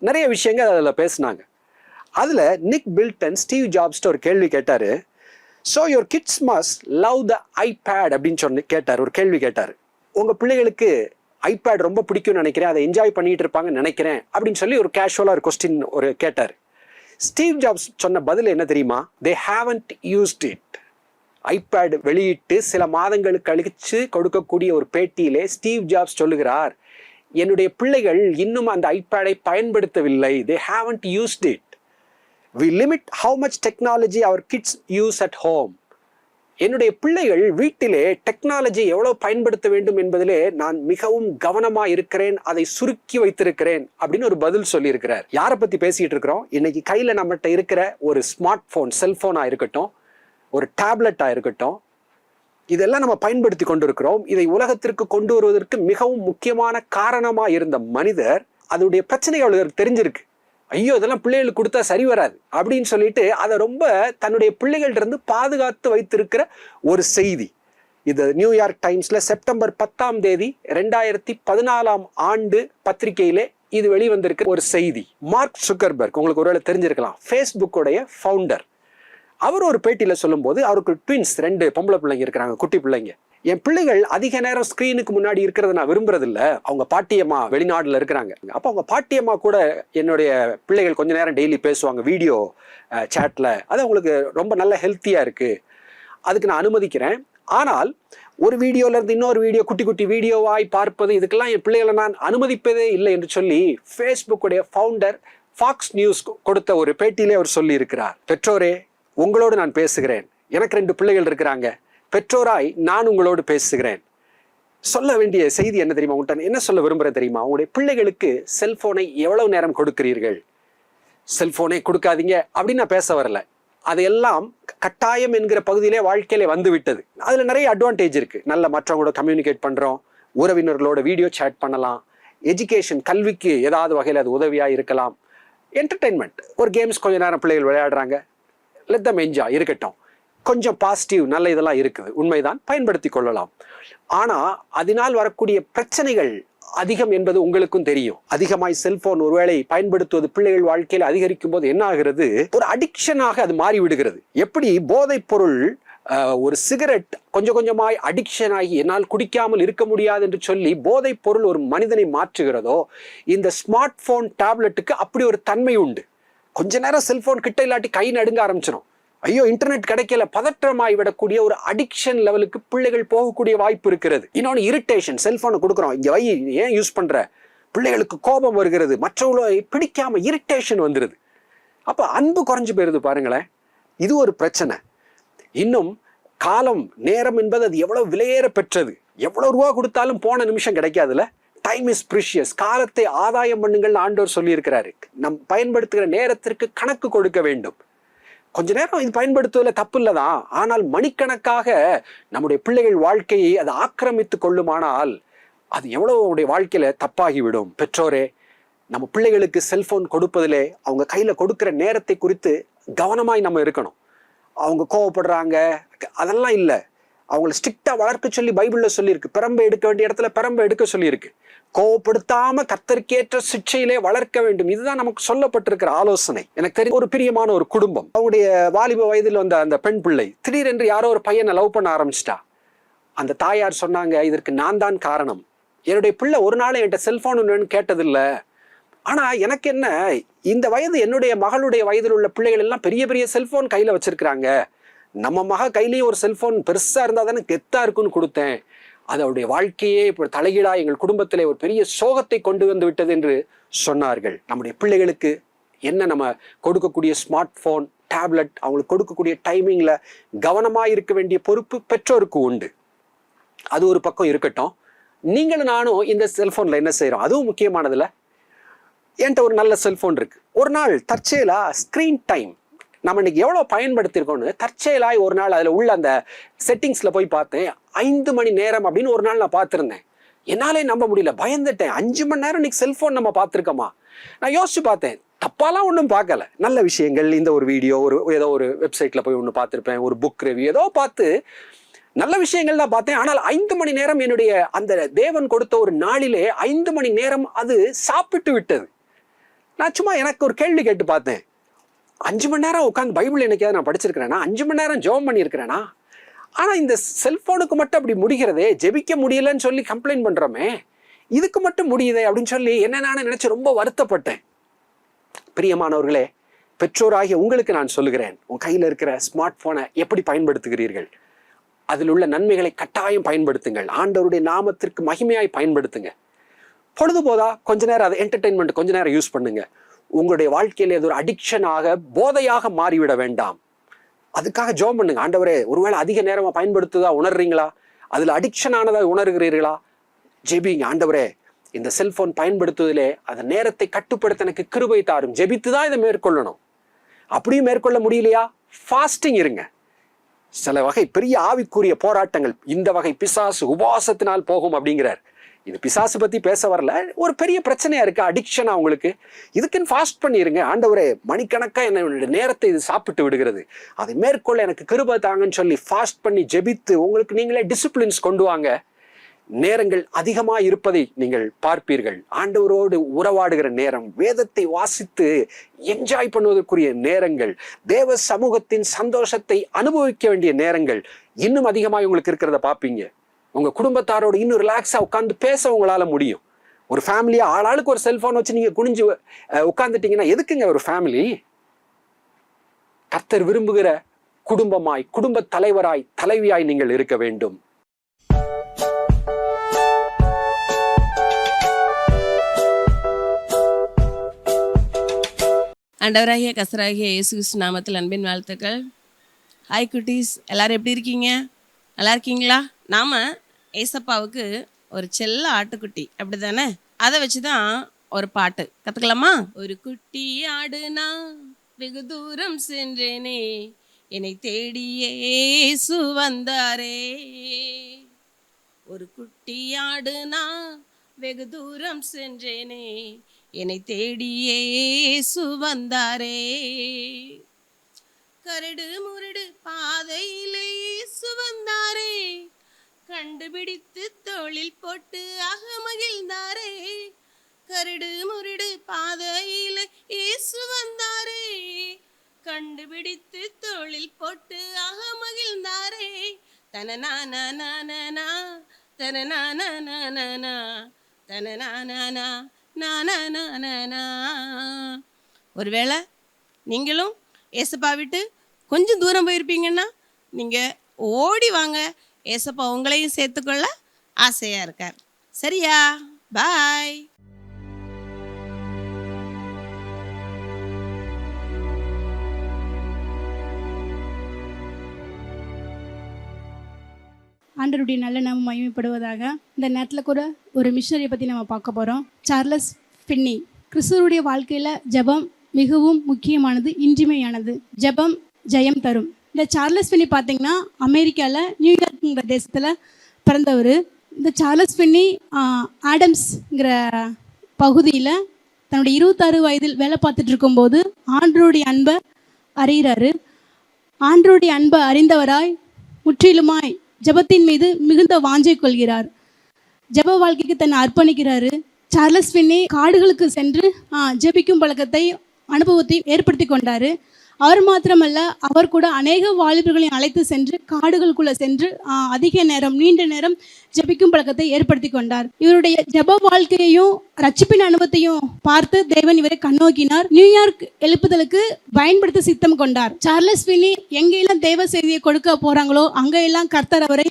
நிறைய விஷயங்கள் அதில் பேசினாங்க. அதில் நிக் பில்டன் ஸ்டீவ் ஜாப்ஸ்ட்டு ஒரு கேள்வி கேட்டார். So your kids must love the iPad அப்படின்னு கேட்டார். ஒரு கேள்வி கேட்டார், உங்கள் பிள்ளைகளுக்கு ஐபேட் ரொம்ப பிடிக்கும்னு நினைக்கிறேன், அதை என்ஜாய் பண்ணிட்டு இருப்பாங்கன்னு நினைக்கிறேன் அப்படின்னு சொல்லி ஒரு கேஷுவலாக ஒரு கொஸ்டின் கேட்டார். ஸ்டீவ் ஜாப்ஸ் சொன்ன பதில் என்ன தெரியுமா? தே ஹேவன்ட் யூஸ்ட் இட். ஐபேட் வெளியிட்டு சில மாதங்களுக்கு கழிச்சு கொடுக்கக்கூடிய ஒரு பேட்டியிலே ஸ்டீவ் ஜாப்ஸ் சொல்லுகிறார், என்னுடைய பிள்ளைகள் இன்னும் அந்த ஐபேடை பயன்படுத்தவில்லை. They haven't used it. We limit how much technology our kids use at home. என்னுடைய பிள்ளைகள் வீட்டிலே டெக்னாலஜி எவ்வளவு பயன்படுத்த வேண்டும் என்பதிலே நான் மிகவும் கவனமா இருக்கிறேன், அதை சுருக்கி வைத்திருக்கிறேன் அப்படின்னு ஒரு பதில் சொல்லியிருக்கிறார். யாரை பத்தி பேசிட்டு இருக்கிறோம்? இன்னைக்கு கையில நம்மகிட்ட இருக்கிற ஒரு ஸ்மார்ட் போன், செல்போனா இருக்கட்டும், ஒரு டேப்லெட்டா இருக்கட்டும், இதெல்லாம் நம்ம பயன்படுத்தி கொண்டிருக்கிறோம். இதை உலகத்திற்கு கொண்டு வருவதற்கு மிகவும் முக்கியமான காரணமா இருந்த மனிதர், அதனுடைய பிரச்சனைகள் அவருக்கு தெரிஞ்சிருக்கு. ஐயோ இதெல்லாம் பிள்ளைகளுக்கு கொடுத்தா சரி வராது அப்படின்னு சொல்லிட்டு அதை ரொம்ப தன்னுடைய பிள்ளைகள்ட்ட இருந்து பாதுகாத்து வைத்திருக்கிற ஒரு செய்தி. இது நியூயார்க் டைம்ஸ்ல செப்டம்பர் 10 2014 பத்திரிகையிலே இது வெளிவந்திருக்கிற ஒரு செய்தி. மார்க் சுக்கர்பர்க், உங்களுக்கு ஒருவேளை தெரிஞ்சிருக்கலாம், ஃபேஸ்புக்கோடைய ஃபவுண்டர். அவர் ஒரு பேட்டியில சொல்லும்போது, அவருக்கு ட்வின்ஸ் 2 பொம்பளை பிள்ளைங்க இருக்கிறாங்க, குட்டி பிள்ளைங்க. என் பிள்ளைகள் அதிக நேரம் ஸ்கிரீனுக்கு முன்னாடி இருக்கிறத நான் விரும்புறதில்ல. அவங்க பாட்டியம்மா வெளிநாடுல இருக்கிறாங்க. அப்போ அவங்க பாட்டியம்மா கூட என்னுடைய பிள்ளைகள் கொஞ்ச நேரம் டெய்லி பேசுவாங்க வீடியோ சேட்ல. அது அவங்களுக்கு ரொம்ப நல்ல ஹெல்த்தியா இருக்கு, அதுக்கு நான் அனுமதிக்கிறேன். ஆனால் ஒரு வீடியோல இருந்து இன்னொரு வீடியோ, குட்டி குட்டி வீடியோவாய் பார்ப்பது, இதுக்கெல்லாம் என் பிள்ளைகளை நான் அனுமதிப்பதே இல்லை என்று சொல்லி ஃபேஸ்புக்குடைய ஃபவுண்டர் ஃபாக்ஸ் நியூஸ் கொடுத்த ஒரு பேட்டியிலே அவர் சொல்லி இருக்கிறார். பெற்றோரே, உங்களோடு நான் பேசுகிறேன். எனக்கு 2 பிள்ளைகள் இருக்கிறாங்க. பெற்றோராய் நான் உங்களோடு பேசுகிறேன். சொல்ல வேண்டிய செய்தி என்ன தெரியுமா? உங்கள்கிட்ட என்ன சொல்ல விரும்புகிறேன் தெரியுமா? உங்களுடைய பிள்ளைகளுக்கு செல்போனை எவ்வளவு நேரம் கொடுக்கிறீர்கள்? செல்போனை கொடுக்காதீங்க அப்படின்னு நான் பேச வரல. அதையெல்லாம் கட்டாயம் என்கிற பகுதியிலே வாழ்க்கையிலே வந்து விட்டது. அதுல நிறைய அட்வான்டேஜ் இருக்கு. நல்ல மற்றவங்களோட கம்யூனிகேட் பண்றோம், உறவினர்களோட வீடியோ சேட் பண்ணலாம், எஜுகேஷன் கல்விக்கு ஏதாவது வகையில் அது உதவியா இருக்கலாம். என்டர்டெயின்மெண்ட், ஒரு கேம்ஸ் கொஞ்ச நேரம் பிள்ளைகள் விளையாடுறாங்க, லெட் தம் என்ஜாய், இருக்கட்டும். கொஞ்சம் பாசிட்டிவ் நல்ல இதெல்லாம் இருக்குது, உண்மைதான், பயன்படுத்தி கொள்ளலாம். ஆனா அதனால் வரக்கூடிய பிரச்சனைகள் அதிகம் என்பது உங்களுக்கும் தெரியும். அதிகமாய் செல்போன் ஒருவேளை பயன்படுத்துவது பிள்ளைகள் வாழ்க்கையில் அதிகரிக்கும் போது என்ன ஆகிறது? ஒரு அடிக்ஷனாக அது மாறி விடுகிறது. எப்படி போதைப் பொருள், ஒரு சிகரெட் கொஞ்சம் கொஞ்சமாய் அடிக்ஷன் ஆகி என்னால் குடிக்காமல் இருக்க முடியாது என்று சொல்லி போதைப் பொருள் ஒரு மனிதனை மாற்றுகிறதோ, இந்த ஸ்மார்ட் போன் டேப்லெட்டுக்கு அப்படி ஒரு தன்மை உண்டு. கொஞ்ச நேரம் செல்போன் கிட்ட இல்லாட்டி கை நடுங்க ஆரம்பிச்சிடும். ஐயோ இன்டர்நெட் கிடைக்கல, பதற்றமாய் விடக்கூடிய ஒரு அடிக்ஷன் லெவலுக்கு பிள்ளைகள் போகக்கூடிய வாய்ப்பு இருக்கிறது. இன்னொன்று இரிட்டேஷன். செல்போனை கொடுக்குறோம், இங்க வை, ஏன் யூஸ் பண்ற? பிள்ளைகளுக்கு கோபம் வருகிறது, மற்றவங்களை பிடிக்காம இரிட்டேஷன் வந்துருது. அப்ப அன்பு குறைஞ்சு போயிருது பாருங்களேன். இது ஒரு பிரச்சனை. இன்னும் காலம், நேரம் என்பது அது எவ்வளவு விலையேற பெற்றது. எவ்வளவு ரூபா கொடுத்தாலும் போன நிமிஷம் கிடைக்காதுல. Time is precious. காலத்தை ஆதாயம் பண்ணுங்கள் ஆண்டவர் சொல்லி இருக்கிறாரு. நம் பயன்படுத்துகிற நேரத்திற்கு கணக்கு கொடுக்க வேண்டும். கொஞ்ச நேரம் இது பயன்படுத்துவதில் தப்பு இல்லதான். ஆனால் மணிக்கணக்காக நம்முடைய பிள்ளைகள் வாழ்க்கையை அது ஆக்கிரமித்து கொள்ளுமானால் அது எவ்வளவு அவருடைய வாழ்க்கையில தப்பாகிவிடும். பெற்றோரே, நம்ம பிள்ளைகளுக்கு செல்போன் கொடுப்பதிலே அவங்க கையில கொடுக்கிற நேரத்தை குறித்து கவனமாய் நம்ம இருக்கணும். அவங்க கோவப்படுறாங்க அதெல்லாம் இல்லை. அவங்கள ஸ்ட்ரிக்டா வளர்க்க சொல்லி பைபிள்ல சொல்லியிருக்கு. பெரம்பை எடுக்க வேண்டிய இடத்துல பெரம்பை எடுக்க சொல்லியிருக்கு. கோவப்படுத்தாம கர்த்தருக்கேற்ற சிக்ஷையிலே வளர்க்க வேண்டும். இதுதான் நமக்கு சொல்லப்பட்டிருக்கிற ஆலோசனை. எனக்கு தெரியும் ஒரு பிரியமான ஒரு குடும்பம், அவங்களுடைய வாலிப வயதில் வந்த அந்த பெண் பிள்ளை திடீரென்று யாரோ ஒரு பையனை லவ் பண்ண ஆரம்பிச்சிட்டா. அந்த தாயார் சொன்னாங்க, இதற்கு நான் தான் காரணம். என்னுடைய பிள்ளை ஒரு நாள் என்கிட்ட செல்போன் ஒன்றுன்னு கேட்டதில்லை. ஆனா எனக்கு என்ன, இந்த வயது என்னுடைய மகளுடைய வயதில் உள்ள பிள்ளைகள் எல்லாம் பெரிய பெரிய செல்போன் கையில வச்சிருக்கிறாங்க. நம்ம மக கையிலேயே ஒரு செல்போன் பெருசா இருந்தா தானே கெத்தா இருக்குன்னு கொடுத்தேன். அது அவருடைய வாழ்க்கையே இப்போ தலைகீழா எங்கள் குடும்பத்திலே ஒரு பெரிய சோகத்தை கொண்டு வந்து விட்டது என்று சொன்னார்கள். நம்முடைய பிள்ளைகளுக்கு என்ன நம்ம கொடுக்கக்கூடிய ஸ்மார்ட் போன், டேப்லெட், அவங்களுக்கு கொடுக்கக்கூடிய டைமிங்ல கவனமாக இருக்க வேண்டிய பொறுப்பு பெற்றோருக்கு உண்டு. அது ஒரு பக்கம் இருக்கட்டும். நீங்களும் நானும் இந்த செல்போன்ல என்ன செய்யறோம், அதுவும் முக்கியமானதுல. என்கிட்ட ஒரு நல்ல செல்போன் இருக்கு. ஒரு நாள் தற்செயலா ஸ்கிரீன் டைம் நம்ம இன்னைக்கு எவ்வளோ பயன்படுத்திருக்கோம்னு தற்செயலாய் ஒரு நாள் அதில் உள்ள அந்த செட்டிங்ஸில் போய் பார்த்தேன். 5 மணி நேரம் அப்படின்னு ஒரு நாள் நான் பார்த்துருந்தேன். என்னாலே நம்ப முடியல, பயந்துட்டேன். 5 மணி நேரம் இன்னைக்கு செல்ஃபோன் நம்ம பார்த்துருக்கோமா? நான் யோசிச்சு பார்த்தேன், தப்பாலாம் ஒன்றும் பார்க்கல. நல்ல விஷயங்கள், இந்த ஒரு வீடியோ, ஏதோ ஒரு வெப்சைட்டில் போய் ஒன்று பார்த்துருப்பேன், ஒரு புக் ரிவ்யூ ஏதோ பார்த்து நல்ல விஷயங்கள் தான் பார்த்தேன். ஆனால் 5 மணி நேரம் என்னுடைய அந்த தேவன் கொடுத்த ஒரு நாளிலே 5 மணி நேரம் அது சாப்பிட்டு விட்டது. நான் சும்மா எனக்கு ஒரு கேள்வி கேட்டு பார்த்தேன், 5 மணி நேரம் உட்காந்து பைபிள் என்னைக்காவது நான் படிச்சிருக்கிறேன்னா? 5 மணி நேரம் ஜெபம் பண்ணியிருக்கிறேனா? ஆனால் இந்த செல்ஃபோனுக்கு மட்டும் அப்படி முடிகிறதே, ஜெபிக்க முடியலன்னு சொல்லி கம்ப்ளைண்ட் பண்ணுறோமே, இதுக்கு மட்டும் முடியுதே அப்படின்னு சொல்லி என்ன நானே நினச்சி ரொம்ப வருத்தப்பட்டேன். பிரியமானவர்களே, பெற்றோராகிய உங்களுக்கு நான் சொல்லுகிறேன், உன் கையில் இருக்கிற ஸ்மார்ட் போனை எப்படி பயன்படுத்துகிறீர்கள்? அதில் உள்ள நன்மைகளை கட்டாயம் பயன்படுத்துங்கள். ஆண்டவருடைய நாமத்திற்கு மகிமையாய் பயன்படுத்துங்க. பொழுதுபோதா கொஞ்ச நேரம் அதை என்டர்டெயின்மெண்ட் கொஞ்ச நேரம் யூஸ் பண்ணுங்க. உங்களுடைய வாழ்க்கையில் அது ஒரு அடிக்ஷனாக, போதையாக மாறிவிட வேண்டாம். அதுக்காக ஜெபம் பண்ணுங்க. ஆண்டவரே, ஒருவேளை அதிக நேரமா பயன்படுத்துதா உணர்றீங்களா, அதுல அடிக்ஷன் ஆனதா உணர்கிறீர்களா, ஜெபிங்க. ஆண்டவரே, இந்த செல்போன் பயன்படுத்துவதிலே அந்த நேரத்தை கட்டுப்படுத்த எனக்கு கிருபை தாரும். ஜெபித்து தான் இதை மேற்கொள்ளணும். அப்படியும் மேற்கொள்ள முடியலையா, ஃபாஸ்டிங் இருங்க. சில வகை பெரிய ஆவிக்குரிய போராட்டங்கள் இந்த வகை பிசாசு உபவாசத்தினால் போகும் அப்படிங்கிறார். இது பிசாசு பத்தி பேச வரல, ஒரு பெரிய பிரச்சனையா இருக்கு, அடிக்ஷனா உங்களுக்கு. இதுக்குன்னு ஃபாஸ்ட் பண்ணிருங்க. ஆண்டவரே, மணிக்கணக்கா என்னுடைய நேரத்தை இது சாப்பிட்டு விடுகிறது, அதை மேற்கொள்ள எனக்கு கிருபை தாங்கன்னு சொல்லி ஃபாஸ்ட் பண்ணி ஜெபித்து உங்களுக்கு நீங்களே டிசிப்ளின்ஸ் கொண்டு வாங்க. நேரங்கள் அதிகமாக இருப்பதை நீங்கள் பார்ப்பீர்கள். ஆண்டவரோடு உறவாடுகிற நேரம், வேதத்தை வாசித்து என்ஜாய் பண்ணுவதற்குரிய நேரங்கள், தேவ சமூகத்தின் சந்தோஷத்தை அனுபவிக்க வேண்டிய நேரங்கள் இன்னும் அதிகமாக உங்களுக்கு இருக்கிறத பார்ப்பீங்க. உங்க குடும்பத்தாரோடு இன்னும் ரிலாக்ஸா உட்காந்து பேச உங்களால முடியும். ஒரு ஃபேமிலியா ஆளாளுக்கு ஒரு செல்போன் வச்சு நீங்க குனிஞ்சு உட்காந்துட்டீங்கன்னா எதுக்குங்க ஒரு ஃபேமிலி? கர்த்தர் விரும்புகிற குடும்பமாய், குடும்ப தலைவராய், தலைவியாய் நீங்கள் இருக்க வேண்டும். ஆண்டவராகிய கர்த்தராகிய இயேசு கிறிஸ்து நாமத்தில் அன்பின் வாழ்த்துக்கள். ஹாய் குட்டீஸ், எல்லாரும் எப்படி இருக்கீங்க? நல்லா இருக்கீங்களா? நாம் ஏசப்பாவுக்கு ஒரு செல்ல ஆட்டுக்குட்டி, அப்படி தானே? அதை வச்சு தான் ஒரு பாட்டு கற்றுக்கலாமா? ஒரு குட்டி ஆடுனா வெகு தூரம் சென்றேனே, என்னை தேடியே இயேசு வந்தாரே. ஒரு குட்டி ஆடுனா வெகு தூரம் சென்றேனே, என்னை தேடியே இயேசு வந்தாரே. கரடு முரடு பாதையிலே இயேசு வந்தாரே, கண்டுபிடித்து தோளில் போட்டு அகமகிழ்ந்தாரே. கரடு முரடு பாதையிலே இயேசு வந்தாரே, கண்டுபிடித்து தோளில் போட்டு அகமகிழ்ந்தாரே. தனநானா நானா தனநானா நானா தனநானா நானா. ஒருவேளை நீங்களும் ஏசப்பா விட்டு கொஞ்சம் தூரம் போயிருப்பீங்கன்னா நீங்கள் ஓடி வாங்க, ஏசப்பா உங்களையும் சேர்த்துக்கொள்ள ஆசையாக இருக்கார். சரியா? பாய். ஆண்டவருடைய நல்ல நாமம் மகிமைப்படுவதாக. இந்த நேரத்தில் கூட ஒரு மிஷனரியை பற்றி நம்ம பார்க்க போகிறோம். சார்லஸ் ஃபின்னி. கிறிஸ்துவருடைய வாழ்க்கையில் ஜெபம் மிகவும் முக்கியமானது, இன்றியமையானது. ஜெபம் ஜெயம் தரும். இந்த சார்லஸ் ஃபின்னி பார்த்தீங்கன்னா அமெரிக்காவில் நியூயார்க்குங்கிற தேசத்தில் பிறந்தவர். இந்த சார்லஸ் ஃபின்னி ஆடம்ஸ்ங்கிற பகுதியில் தன்னுடைய 26 வயதில் வேலை பார்த்துட்டு இருக்கும்போது ஆண்டவருடைய அன்பை அறிகிறாரு. ஆண்டவருடைய அன்பை அறிந்தவராய் முற்றிலுமாய் ஜெபத்தின் மீது மிகுந்த வாஞ்சை கொள்கிறார். ஜெப வாழ்க்கைக்கு தன்னை அர்ப்பணிக்கிறாரு. சார்லஸ் ஃபின்னி காடுகளுக்கு சென்று ஜெபிக்கும் பழக்கத்தை, அனுபவத்தை ஏற்படுத்தி கொண்டார். அவர் மாத்திரமல்ல, அவர் கூட அநேக வாலிபர்களையும் அழைத்து சென்று காடுகளுக்குள்ளே சென்று அதிக நேரம், நீண்ட நேரம் ஜெபிக்கும் பழக்கத்தை ஏற்படுத்தி கொண்டார். இவருடைய ஜெப வாழ்க்கையையும் ரட்சிப்பின் அனுபவத்தையும் பார்த்து தேவன் இவரை கண்ணோக்கினார். நியூயார்க் எழுப்புதலுக்கு பயன்படுத்த சித்தம் கொண்டார். சார்லஸ் ஃபின்னி எங்கெல்லாம் தேவ செய்தியை கொடுக்க போறாங்களோ அங்கெல்லாம் கர்த்தர் அவரை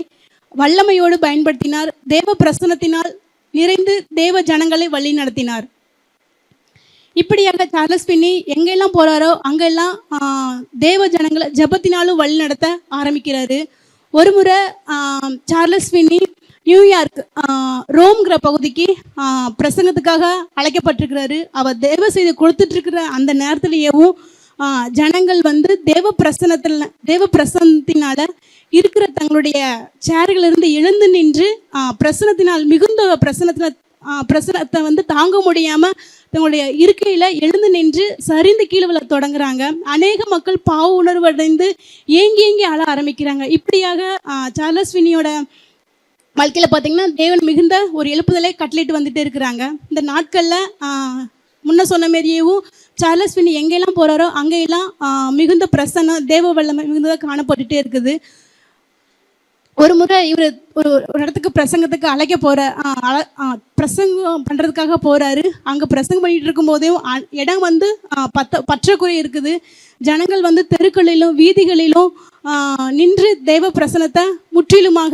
வல்லமையோடு பயன்படுத்தினார். தேவ பிரசன்னத்தினால் நிறைந்து தேவ ஜனங்களை வழி நடத்தினார். இப்படியாக சார்லஸ் ஃபின்னி எங்கெல்லாம் போகிறாரோ அங்கெல்லாம் தேவ ஜனங்களை ஜெபத்தினாலும் வழி நடத்த ஆரம்பிக்கிறாரு. ஒரு முறை சார்லஸ் ஃபின்னி நியூயார்க் ரோம்ங்கிற பகுதிக்கு பிரசங்கத்துக்காக அழைக்கப்பட்டிருக்கிறாரு. அவர் தேவ செய்தி கொடுத்துட்ருக்கிற அந்த நேரத்திலேயேவும் ஜனங்கள் வந்து தேவ பிரசன்னத்தினால இருக்கிற தங்களுடைய சேர்களிலிருந்து எழுந்து நின்று பிரசன்னத்தினால் மிகுந்த பிரசனத்தை வந்து தாங்க முடியாமல் தங்களுடைய இருக்கையில் எழுந்து நின்று சரிந்து கீழே விழ தொடங்குறாங்க. அநேக மக்கள் பாவ உணர்வு அடைந்து ஏங்கி அழ ஆரம்பிக்கிறாங்க. இப்படியாக சார்லஸ் ஃபின்னியோட வாழ்க்கையில் பார்த்திங்கன்னா தேவன் மிகுந்த ஒரு எழுப்புதலை கட்டளிட்டு வந்துட்டு இருக்கிறாங்க. இந்த நாட்களில் முன்ன சொன்ன மாரியேவும் சார்லஸ் ஃபின்னி எங்கெல்லாம் போகிறாரோ அங்கெல்லாம் மிகுந்த பிரசன்னம், தேவ வல்லமை மிகுந்ததாக காணப்பட்டுட்டே இருக்குது. ஒரு முறை இவர் ஒரு இடத்துக்கு பிரசங்கத்துக்கு அழைக்க பிரசங்கம் பண்ணுறதுக்காக போகிறாரு. அங்கே பிரசங்கம் பண்ணிகிட்டு இருக்கும்போதேயும் இடம் வந்து பற்றாக்குறை இருக்குது. ஜனங்கள் வந்து தெருக்களிலும் வீதிகளிலும் நின்று தேவ பிரசனத்தை முற்றிலுமாக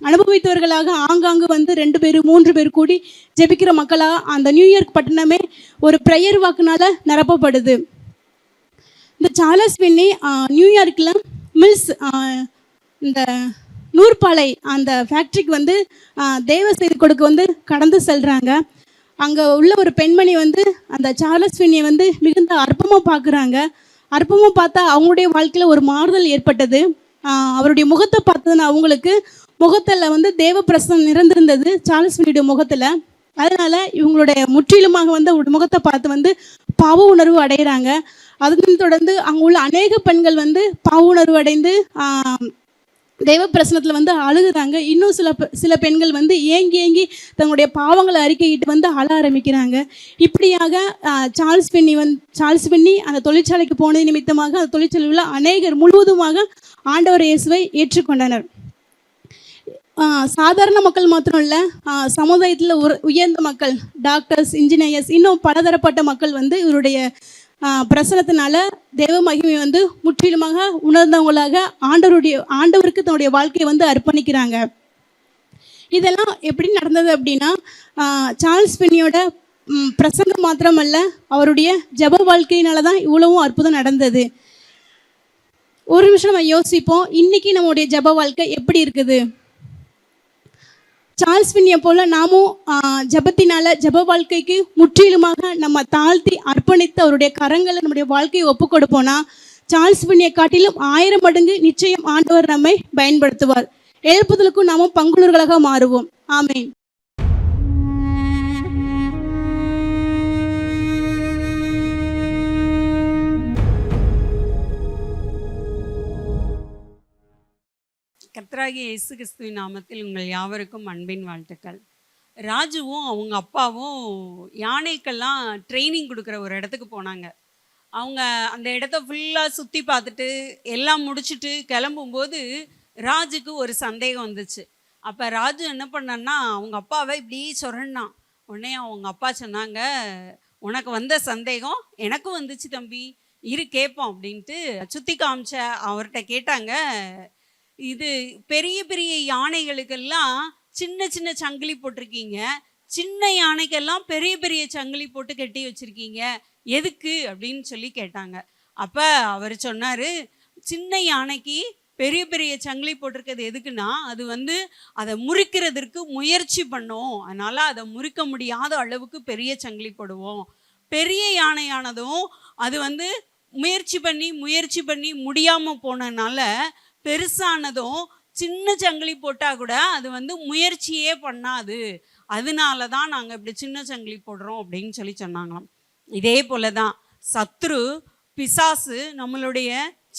அனுபவித்தவர்களாக ஆங்காங்கு வந்து 2 பேர் 3 பேர் கூடி ஜெபிக்கிற மக்களாக அந்த நியூயார்க் பட்டணமே ஒரு ப்ரேயர் வாக்குனால நிரப்பப்படுது. இந்த சார்லஸ் பின்னி நியூயார்க்கில் மில்ஸ் இந்த நூற்பாலை அந்த ஃபேக்ட்ரிக்கு வந்து தேவ செய்தி கொடுக்க வந்து கடந்து செல்கிறாங்க. அங்கே உள்ள ஒரு பெண்மணி வந்து அந்த சார்லஸ் பின்னியை வந்து மிகுந்த அற்பமாக பார்க்குறாங்க. அற்பமாக பார்த்தா அவங்களுடைய வாழ்க்கையில் ஒரு மாறுதல் ஏற்பட்டது. அவருடைய முகத்தை பார்த்ததுன்னு அவங்களுக்கு முகத்தில் வந்து தேவ பிரசனம் நிறைந்திருந்தது சார்லஸ் பின்னியுடைய முகத்தில். அதனால் இவங்களுடைய முற்றிலுமாக வந்து அவருடைய முகத்தை பார்த்து வந்து பாவ உணர்வு அடைகிறாங்க. அதன் தொடர்ந்து அங்கே உள்ள அநேக பெண்கள் வந்து பாவ உணர்வு அடைந்து தெய்வ பிரசனத்தில் வந்து அழுகுறாங்க. இன்னும் சில பெண்கள் வந்து ஏங்கி தங்களுடைய பாவங்களை அறிக்கையிட்டு வந்து அழ ஆரம்பிக்கிறாங்க. இப்படியாக சார்ல்ஸ் பின்னி அந்த தொழிற்சாலைக்கு போனது நிமித்தமாக அந்த தொழிற்சாலையில் அநேகர் முழுவதுமாக ஆண்டவர் இயேசுவை ஏற்றுக்கொண்டனர். சாதாரண மக்கள் மாத்திரம் இல்லை, சமுதாயத்தில் உயர்ந்த மக்கள், டாக்டர்ஸ், இன்ஜினியர்ஸ், இன்னும் பலதரப்பட்ட மக்கள் வந்து இவருடைய பிரசனத்தினால தேவ மகிமை வந்து முற்றிலுமாக உணர்ந்தவங்களாக ஆண்டவருக்கு தன்னுடைய வாழ்க்கையை வந்து அர்ப்பணிக்கிறாங்க. இதெல்லாம் எப்படி நடந்தது அப்படின்னா, சார்ல்ஸ் பின்னியோட பிரசங்கம் மாத்திரமல்ல, அவருடைய ஜெப வாழ்க்கையினால தான் இவ்வளவும் அற்புதம் நடந்தது. ஒரு நிமிஷம் நம்ம யோசிப்போம், இன்னைக்கு நம்மளுடைய ஜெப வாழ்க்கை எப்படி இருக்குது? சார்ல்ஸ் பின்னியை போல நாமும் ஜெபத்தினால ஜெப வாழ்க்கைக்கு முற்றிலுமாக நம்ம தாழ்த்தி அர்ப்பணித்து அவருடைய கரங்களை நம்முடைய வாழ்க்கையை ஒப்பு கொடுப்போம்னா, சார்ல்ஸ் பின்னியை காட்டிலும் 1000 மடங்கு நிச்சயம் ஆண்டவர் நம்மை பயன்படுத்துவார். எழுப்புதலுக்கும் நாமும் பங்குள்ளவர்களாக மாறுவோம். ஆமென். கர்த்தராகிய இயேசு கிறிஸ்துவின் நாமத்தில் உங்கள் யாவருக்கும் அன்பின் வாழ்த்துக்கள். ராஜுவும் அவங்க அப்பாவும் யானைக்கெல்லாம் ட்ரைனிங் கொடுக்குற ஒரு இடத்துக்கு போனாங்க. அவங்க அந்த இடத்த ஃபுல்லாக சுற்றி பார்த்துட்டு எல்லாம் முடிச்சுட்டு கிளம்பும்போது ராஜுக்கு ஒரு சந்தேகம் வந்துச்சு. அப்போ ராஜு என்ன பண்ணான்னா அவங்க அப்பாவை இப்படி சொரன்னான். உடனே அவங்க அப்பா சொன்னாங்க, உனக்கு வந்த சந்தேகம் எனக்கும் வந்துச்சு தம்பி, இரு கேட்போம் அப்படின்ட்டு சுற்றி காமிச்ச அவர்கிட்ட கேட்டாங்க, இது பெரிய பெரிய யானைகளுக்கெல்லாம் சின்ன சின்ன சங்கிலி போட்டிருக்கீங்க, சின்ன யானைக்கெல்லாம் பெரிய பெரிய சங்கிலி போட்டு கட்டி வச்சுருக்கீங்க, எதுக்கு அப்படின்னு சொல்லி கேட்டாங்க. அப்போ அவர் சொன்னார், சின்ன யானைக்கு பெரிய பெரிய சங்கிலி போட்டிருக்கிறது எதுக்குன்னா, அது வந்து அதை முறிக்கிறதுக்கு முயற்சி பண்ணோம், அதனால் அதை முறிக்க முடியாத அளவுக்கு பெரிய சங்கிலி போடுவோம். பெரிய யானையானதும் அது வந்து முயற்சி பண்ணி முடியாமல் போனனால பெருசானதும் சின்ன சங்கிலி போட்டால் கூட அது வந்து முயற்சியே பண்ணாது, அதனால தான் நாங்கள் இப்படி சின்ன சங்கிலி போடுறோம் அப்படின்னு சொல்லி சொன்னாங்களாம். இதே போல தான் சத்ரு பிசாசு நம்மளுடைய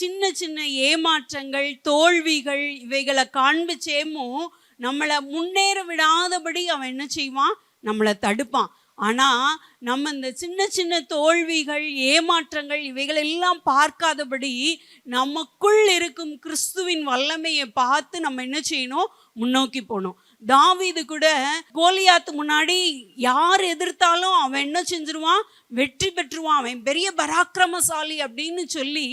சின்ன சின்ன ஏமாற்றங்கள், தோல்விகள் இவைகளை காண்பிச்சேமும் நம்மளை முன்னேற விடாதபடி அவன் என்ன செய்வான், நம்மளை தடுப்பான். ஆனால் நம்ம இந்த சின்ன சின்ன தோல்விகள், ஏமாற்றங்கள் இவைகள் எல்லாம் பார்க்காதபடி நமக்குள் இருக்கும் கிறிஸ்துவின் வல்லமையை பார்த்து நம்ம என்ன செய்யணும், முன்னோக்கி போகணும். தாவீது கூட கோலியாத்து முன்னாடி யார் எதிர்த்தாலும் அவன் என்ன செஞ்சிருவான், வெற்றி பெற்றுவான், அவன் பெரிய பராக்கிரமசாலி அப்படின்னு சொல்லி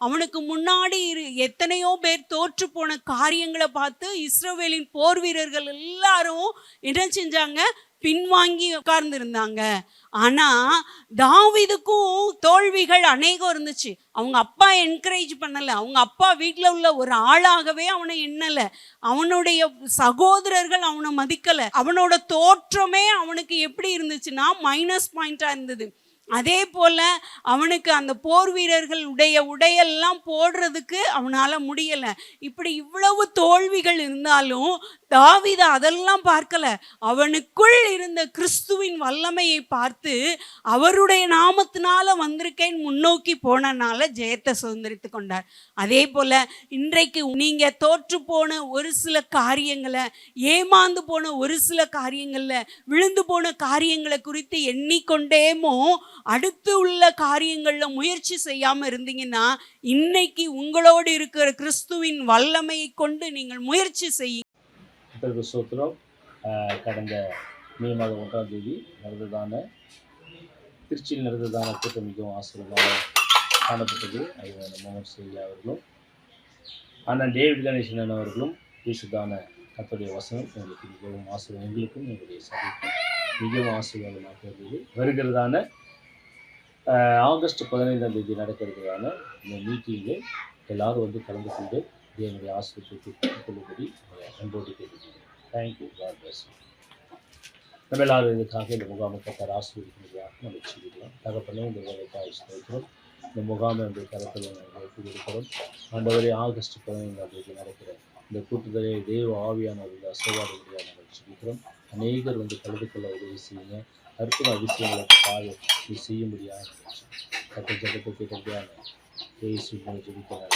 அவனுக்கு முன்னாடி எத்தனையோ பேர் தோற்று போன காரியங்களை பார்த்து இஸ்ரவேலின் போர் வீரர்கள் எல்லாரும் என்ன செஞ்சாங்க, பின்வாங்கி உட்கார்ந்து இருந்தாங்க. ஆனா தாவீதுக்கும் தோல்விகள் அநேகம் இருந்துச்சு. அவங்க அப்பா என்கரேஜ் பண்ணல, அவங்க அப்பா வீட்டில் உள்ள ஒரு ஆளாகவே அவனை எண்ணல, அவனுடைய சகோதரர்கள் அவனை மதிக்கல, அவனோட தோற்றமே அவனுக்கு எப்படி இருந்துச்சுன்னா மைனஸ் பாயிண்டா இருந்தது. அதே போல அவனுக்கு அந்த போர் வீரர்கள் உடையெல்லாம் போடுறதுக்கு அவனால் முடியலை. இப்படி இவ்வளவு தோல்விகள் இருந்தாலும் தாவீது அதெல்லாம் பார்க்கல, அவனுக்குள் இருந்த கிறிஸ்துவின் வல்லமையை பார்த்து அவருடைய நாமத்தினால வந்திருக்கேன் முன்னோக்கி போனனால ஜெயத்தை சுதந்திரித்து கொண்டார். அதே போல இன்றைக்கு நீங்க தோற்று போன ஒரு சில காரியங்களை, ஏமாந்து போன ஒரு சில காரியங்கள்ல, விழுந்து போன காரியங்களை குறித்து எண்ணிக்கொண்டேமோ அடுத்து உள்ள காரியங்கள்ல முயற்சி செய்யாம இருந்தீங்கன்னா, இன்னைக்கு உங்களோடு இருக்கிற கிறிஸ்துவின் வல்லமையை கொண்டு நீங்கள் முயற்சி செய்ய. சோத்திரம். கடந்த மே மாதம் 1ஆம் தேதி திருச்சியில் நடந்ததான கூட்டம் மிகவும் ஆசீர்வாதமாக காணப்பட்டது. அது மோகன் செய்தி அவர்களும் அண்ணன் டேவிட் கணேசன் அவர்களும் பேசுதான கர்த்தருடைய வசனம் எங்களுக்கு மிகவும் ஆசீர்வாதம், எங்களுக்கும் எங்களுடைய சபைக்கும் மிகவும் ஆசீர்வாதமாக இருந்தது. வருகிறதான ஆகஸ்ட் 15ஆம் தேதி நடக்கிறதுக்கான இந்த மீட்டிங்கில் எல்லாரும் வந்து கலந்து கொண்டு தேவனுடைய ஆசீர்வாதத்தை பெற்றுக்கொள்ளும்படி அன்போடு கேட்டுக்கொள்கிறேன். தேங்க்யூ. God bless you. நம்ம எல்லாரும் இதுக்காக இந்த முகாமை கர்த்தர் ஆசீர்வதிக்கும்படியாக நம்ம செய்கிறோம். தகப்பனே, இந்த வேலைக்காக ஸ்தோத்திரம். இந்த முகாமை அந்த கருத்தில் நாங்கள் ஒப்புக்கொடுக்கிறோம். ஆண்டவரே, ஆகஸ்ட் 15ஆம் தேதி நடக்கிற இந்த கூட்டுதலை தேவ ஆவியானவர்கள் அசைவாடுபடியாக நாங்கள் ஜெபிக்கிறோம். அநேகர் வந்து கலந்து கொள்ள உதவி செய்யுங்க. அற்புத அதிசயங்களுக்கு பாதை நீ செய்ய முடியாது. கத்த ஜபத்தை கேட்க முடியாது. ஜெபிக்கிறாங்க.